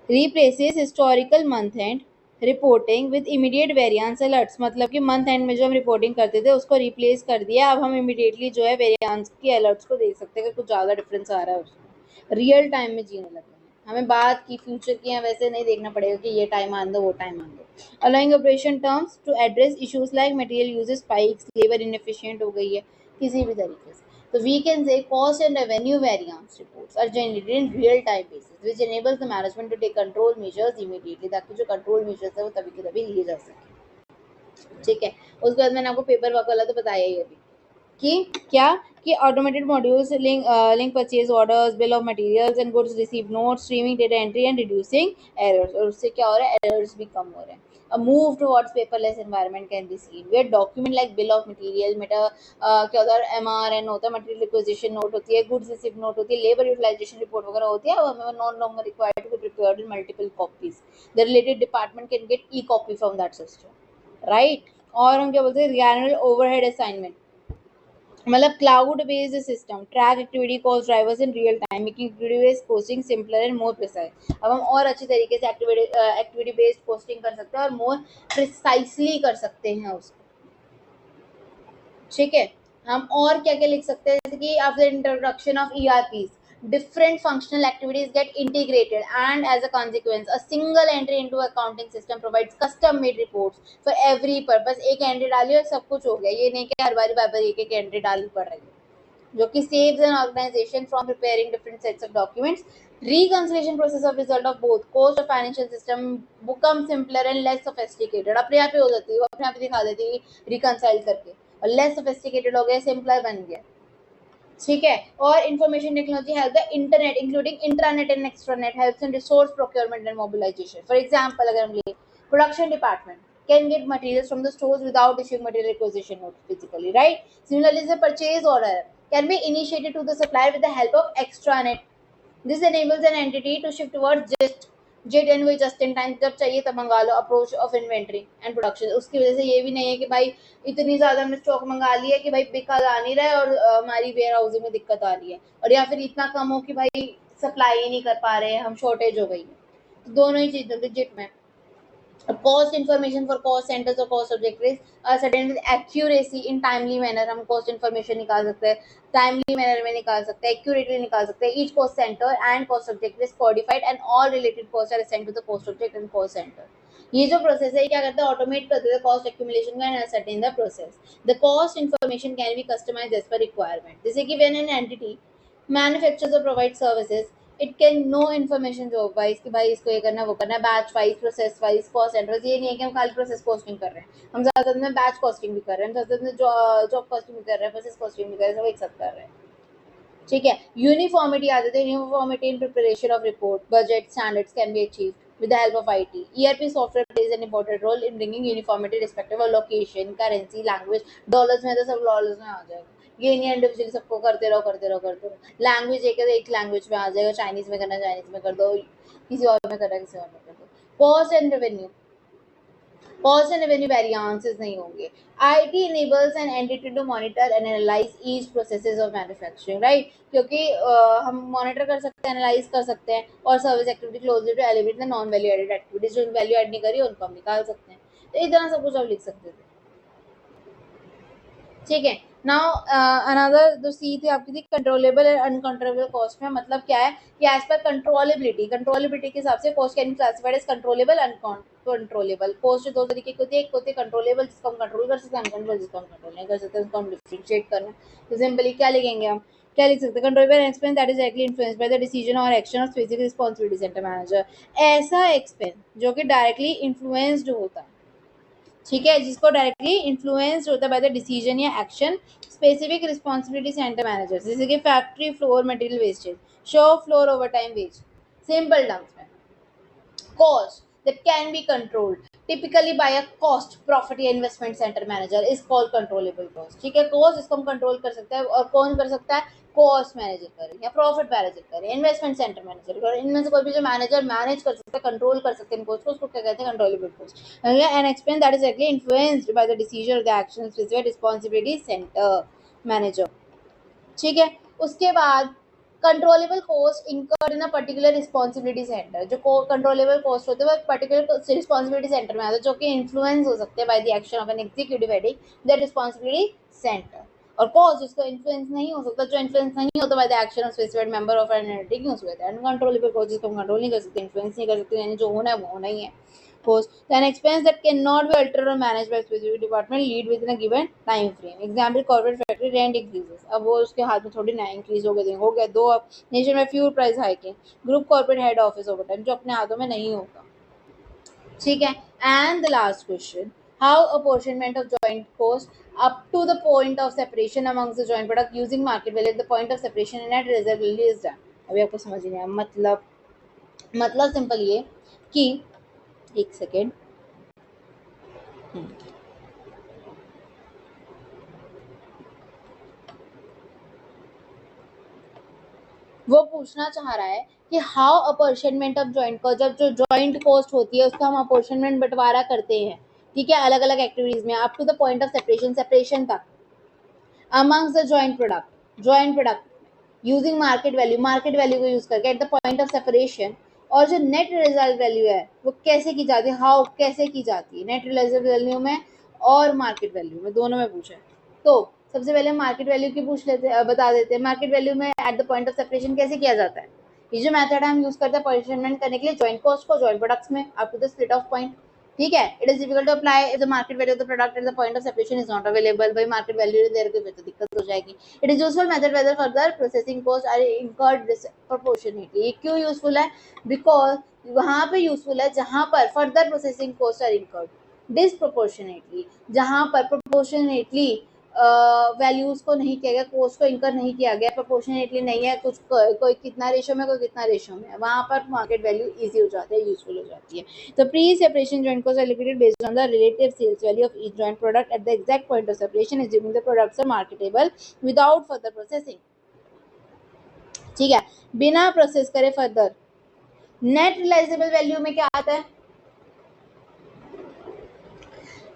Replaces historical month and reporting with immediate variance alerts, मतलब कि मंथ एंड में जो हम रिपोर्टिंग करते थे उसको रिप्लेस कर दिया। अब हम इमीडिएटली जो है वेरिएंस के अलर्ट्स को देख सकते हैं कि कुछ ज़्यादा डिफरेंस आ रहा है उसमें। रियल टाइम में जीने लग गए हैं, हमें बात की फ्यूचर की है, वैसे नहीं देखना पड़ेगा कि ये टाइम आन दो वो टाइम आन दो। Allowing operation terms to address issues like material usages spikes, labour inefficient हो गई है किसी भी तरीके से। So we can say cost and revenue variance reports are generated in real time basis, which enables the management to take control measures immediately, ताकि जो control measures है वो तभी के तभी लिए जा सके। ठीक है, उसके बाद मैंने आपको पेपर वर्क वाला तो बताया ही अभी कि क्या कि automated modules link purchase orders, bill of materials and goods receive notes, streaming data entry and reducing errors, और उससे क्या हो रहा है? एरर्स भी कम हो रहे हैं। A move towards paperless environment can be seen where document like bill of material, क्या होता है, MRN होता है, मटेरियल रिक्विजिशन नोट होती है, गुड्स रिसीव नोट होती है, लेबर यूटिलाइजेशन रिपोर्ट वगैरह होती है, अब हमें non longer required to be prepared in multiple copies. The related department can get e copy from that system, right. और हम क्या बोलते हैं? रियल ओवरहेड असाइनमेंट मतलब cloud based system track activity cost drivers in real time, making activity based posting simpler and more precise. अब हम और अच्छी तरीके से एक्टिविटी बेस्ड पोस्टिंग कर सकते हैं और मोर प्रिसाइसली कर सकते हैं उसको। ठीक है, हम और क्या क्या लिख सकते हैं, जैसे कि after introduction of ERPs different functional activities get integrated, and as a consequence a single entry into accounting system provides custom made reports for every purpose। एक एंट्री डाली और सब कुछ हो गया, ये नहीं कि हर बारी बार बार एक एंट्री डालनी पड़ रही है, जो कि saves an organization from preparing different sets of documents। reconciliation process of result of both cost of financial system become simpler and less sophisticated। अपने आप ही हो जाती है, वो अपने आप ही दिखा देती है रिकनसाइल करके, और लेस सोफिस्टिकेटेड हो गया, सिंपलर बन गया। ठीक है, और information technology help the internet including intranet and extranet helps in resource procurement and mobilisation. For example अगर हम ले production department can get materials from the stores without issuing material requisition note physically, right? Similarly, the purchase order can be initiated to the supplier with the help of extranet। This enables an entity to shift towards just JIT and वही just in time, जब चाहिए तब मंगा लो approach of inventory and production. उसकी वजह से ये भी नहीं है कि भाई इतनी ज़्यादा हमने स्टॉक मंगा लिया कि भाई बिका आ नहीं रहा है और हमारी वेयर हाउसिंग में दिक्कत आ रही है, और या फिर इतना कम हो कि भाई सप्लाई नहीं कर पा रहे हैं, हम शॉर्टेज हो गई है। तो दोनों ही चीज़ें जेट में cost information for cost centers or cost objectives are certain with accuracy in timely manner। हम cost information निकाल सकते हैं, timely manner में निकाल सकते हैं, accurately निकाल सकते हैं। each cost center and cost objective is codified and all related costs are assigned to the cost object and cost center। ये जो प्रोसेस है क्या करता है, ऑटोमेट कर देता है कॉस्ट एक्यूमुलेशन का and ascertain the process. The cost information can be customised as per requirement. जैसे कि व्हेन एन एंटिटी मैन्युफैक्चर्स और provide services, it can know information job wise कि भाई इसको ये करना है वो करना है, batch wise process wise cost centres. ये नहीं है कि हम खाली प्रोसेस कॉस्टिंग कर रहे हैं, हम ज़्यादातर में बैच कॉस्टिंग भी कर रहे हैं, हम ज़्यादातर में जॉब कॉस्टिंग भी कर रहे हैं, प्रोसेस कॉस्टिंग भी कर रहे हैं, सब एक साथ कर रहे हैं। ठीक है, यूनिफॉर्मिटी आ जाते हैं। Uniformity in preparation of report budget standards can be achieved with the help of IT. ERP software plays an important role in bringing uniformity respective of location, currency, language। Dollars में तो सब dollars में आ जाएगा, ये नहीं individually सबको करते रहो करते रहो करते रहो। लैंग्वेज एक है तो एक लैंग्वेज में आ जाएगा, चाइनीज में करना चाइनीज में कर दो, किसी और में करना किसी और में कर दो। Cost and revenue, cost and revenue variances नहीं होंगे। IT enables an entity to monitor and analyze each processes of manufacturing, right, क्योंकि हम मॉनिटर कर सकते हैं, एनालाइज कर सकते हैं, और service activity closely to elevate the non value added activities. जो वैल्यू एड नहीं करी उनको हम निकाल सकते हैं। तो इतना सब कुछ आप लिख सकते थे। ठीक है, नाउ अनदर जो सी थी आपकी थी कंट्रोलेबल एंड अनकंट्रोलेबल कॉस्ट में मतलब क्या है कि एज पर कंट्रोलेबिलिटी के हिसाब से cost can be classified as controllable uncontrollable. Cost दो तरीके की होती है, एक होती है कंट्रोलेबल जिसको हम कंट्रोल कर सकते हैं, अनकंट्रोलेबल जिसको हम कंट्रोल नहीं कर सकते, उसको हम डिफरेंशिएट करना है। तो सिंपली क्या लिखेंगे हम, क्या लिख सकते हैं, controllable expense that is directly influenced by the decision और action of specific responsibility centre manager. ऐसा एक्सपेंस जो कि डायरेक्टली इन्फ्लुएंस्ड होता है, ठीक है, जिसको डायरेक्टली इन्फ्लुएंस होता है बाय द डिसीजन या action specific responsibility centre manager. जैसे कि factory floor material wastage, show floor over time wage. Simple terms में cost that can be controlled typically by a cost profit या investment center manager is called controllable cost। ठीक है, cost इसको हम control कर सकते हैं, और कौन कर सकता है, कॉस्ट मैनेजर करे या प्रॉफिट मैनेजर करे, इन्वेस्टमेंट सेंटर मैनेजर करे, इनमें से कोई भी जो मैनेजर मैनेज कर सकता है, कंट्रोल कर सकते हैं कॉस्ट को, उसको क्या कहते हैं, controllable cost. And expense that is directly influenced by the decision और the action specific responsibility centre manager. ठीक है, उसके बाद controllable cost incurred in a particular responsibility centre. जो कंट्रोलेबल कॉस्ट होते हैं वो पर्टिकुलर रिस्पॉन्सिबिलिटी सेंटर में आते हैं, जो कि इन्फ्लुएंस हो सकते हैं by the action of an executive heading the responsibility centre. और कॉस्ट जिसको इन्फ्लुएंस नहीं हो सकता, जो इन्फ्लुएंस नहीं होता by the action of specified member of an entity, क्यों होता है अनकंट्रोलेबल कॉस्ट, जिसको हम कंट्रोल नहीं कर सकते, इन्फ्लुएंस नहीं कर सकते, यानी जो होना है वो होना ही है। Cost, an expense that cannot be altered or managed by a specific department lead within a given time frame। Example, corporate factory rent increases। अब वो उसके हाथ में थोड़ी ना इंक्रीज हो गया दो। अब नेशन में fuel price hiking, group corporate head office over time, जो अपने हाथों में नहीं होगा। ठीक है, and the last question, how apportionment of joint cost up to the point of separation amongst the joint product using market value at the point of separation and net reserve value is done। अभी आपको समझ नहीं आया, मतलब simple ये कि एक second, वो पूछना चाह रहा है कि how apportionment of joint cost, जब जो जॉइंट कॉस्ट होती है उसका हम अपॉर्शनमेंट बंटवारा करते हैं, ठीक है, अलग अलग एक्टिविटीज में up to the point of separation तक amongst the joint product using market value को यूज करके at the point of separation. और जो नेट रिजल्ट वैल्यू है वो कैसे की जाती है, हाउ कैसे की जाती है, नेट रिजल्ट वैल्यू में और मार्केट वैल्यू में, दोनों में पूछा है। तो सबसे पहले मार्केट वैल्यू की पूछ लेते हैं, बता देते हैं मार्केट वैल्यू में eight the point of separation कैसे किया जाता है। ये जो मेथड है हम यूज करते हैं अपॉर्शनमेंट करने के लिए जॉइंट कॉस्ट को जॉइंट प्रोडक्ट्स में up to the split off point. ठीक है, it is difficult to apply if the market value of the product at the point of separation is not available. भाई market value there को तो दिक्कत हो जाएगी। It is useful method whether further processing cost are incurred disproportionately. ये क्यों useful है, because वहां पे यूजफुल है जहां पर further processing cost are incurred disproportionately, जहां पर प्रोपोर्शनेटली वैल्यूज को नहीं किया गया, कॉस्ट को इनकर नहीं किया गया, प्रोपोर्शनेटली नहीं है, कुछ कोई कितना रेशो में कोई कितना रेशो में, वहां पर मार्केट वैल्यू इजी हो जाती है, यूजफुल हो जाती है। तो pre separation joint costs are allocated based on the relative sales value of each joint product at the exact point of separation, assuming the products are marketable without further processing। ठीक है, बिना process करे further net realisable value में क्या आता है?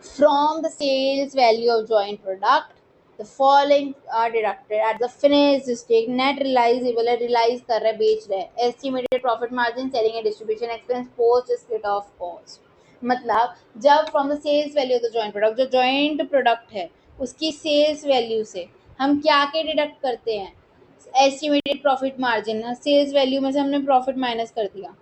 From the sales value of joint product the following are deducted at the finished stage. Net realisable है, realise कर रहे हैं, बेच रहे हैं. Estimated profit margin, selling and distribution expense post split off cost. मतलब जब from the sales value of the joint product, जो जॉइंट प्रोडक्ट है उसकी सेल्स वैल्यू से हम क्या के डिडक्ट करते हैं? Estimated profit margin. Sales value में से हमने प्रॉफिट माइनस कर दिया,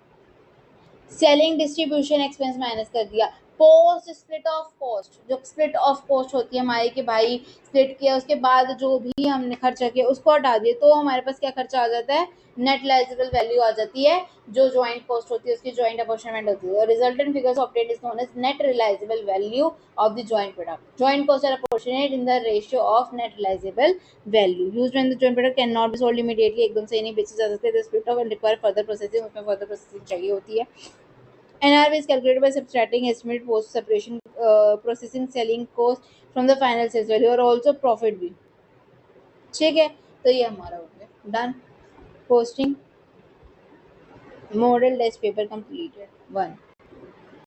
सेलिंग डिस्ट्रीब्यूशन एक्सपेंस माइनस कर दिया, पोस्ट स्प्लिट ऑफ कॉस्ट. जो स्प्लिट ऑफ कॉस्ट होती है हमारी कि भाई स्प्लिट किया उसके बाद जो भी हमने खर्चा किया उसको हटा दिए, तो हमारे पास क्या खर्चा आ जाता है? नेट रियलाइजेबल वैल्यू आ जाती है, जो ज्वाइंट कॉस्ट होती है उसकी ज्वाइंट अपॉर्चनमेंट होती है. Resultant figures obtained is known as net realisable value of the joint product. Joint cost are apportioned in the ratio of net realisable value used when the joint product cannot be sold immediately. एकदम से नहीं बेचे जा सकते. The split off and require further processing. उसमें further processing चाहिए होती है. NRV is calculated by subtracting estimated post separation processing selling cost from the final sales value और also profit भी. ठीक है, तो ये हमारा हो गया done. Posting model test paper completed 1.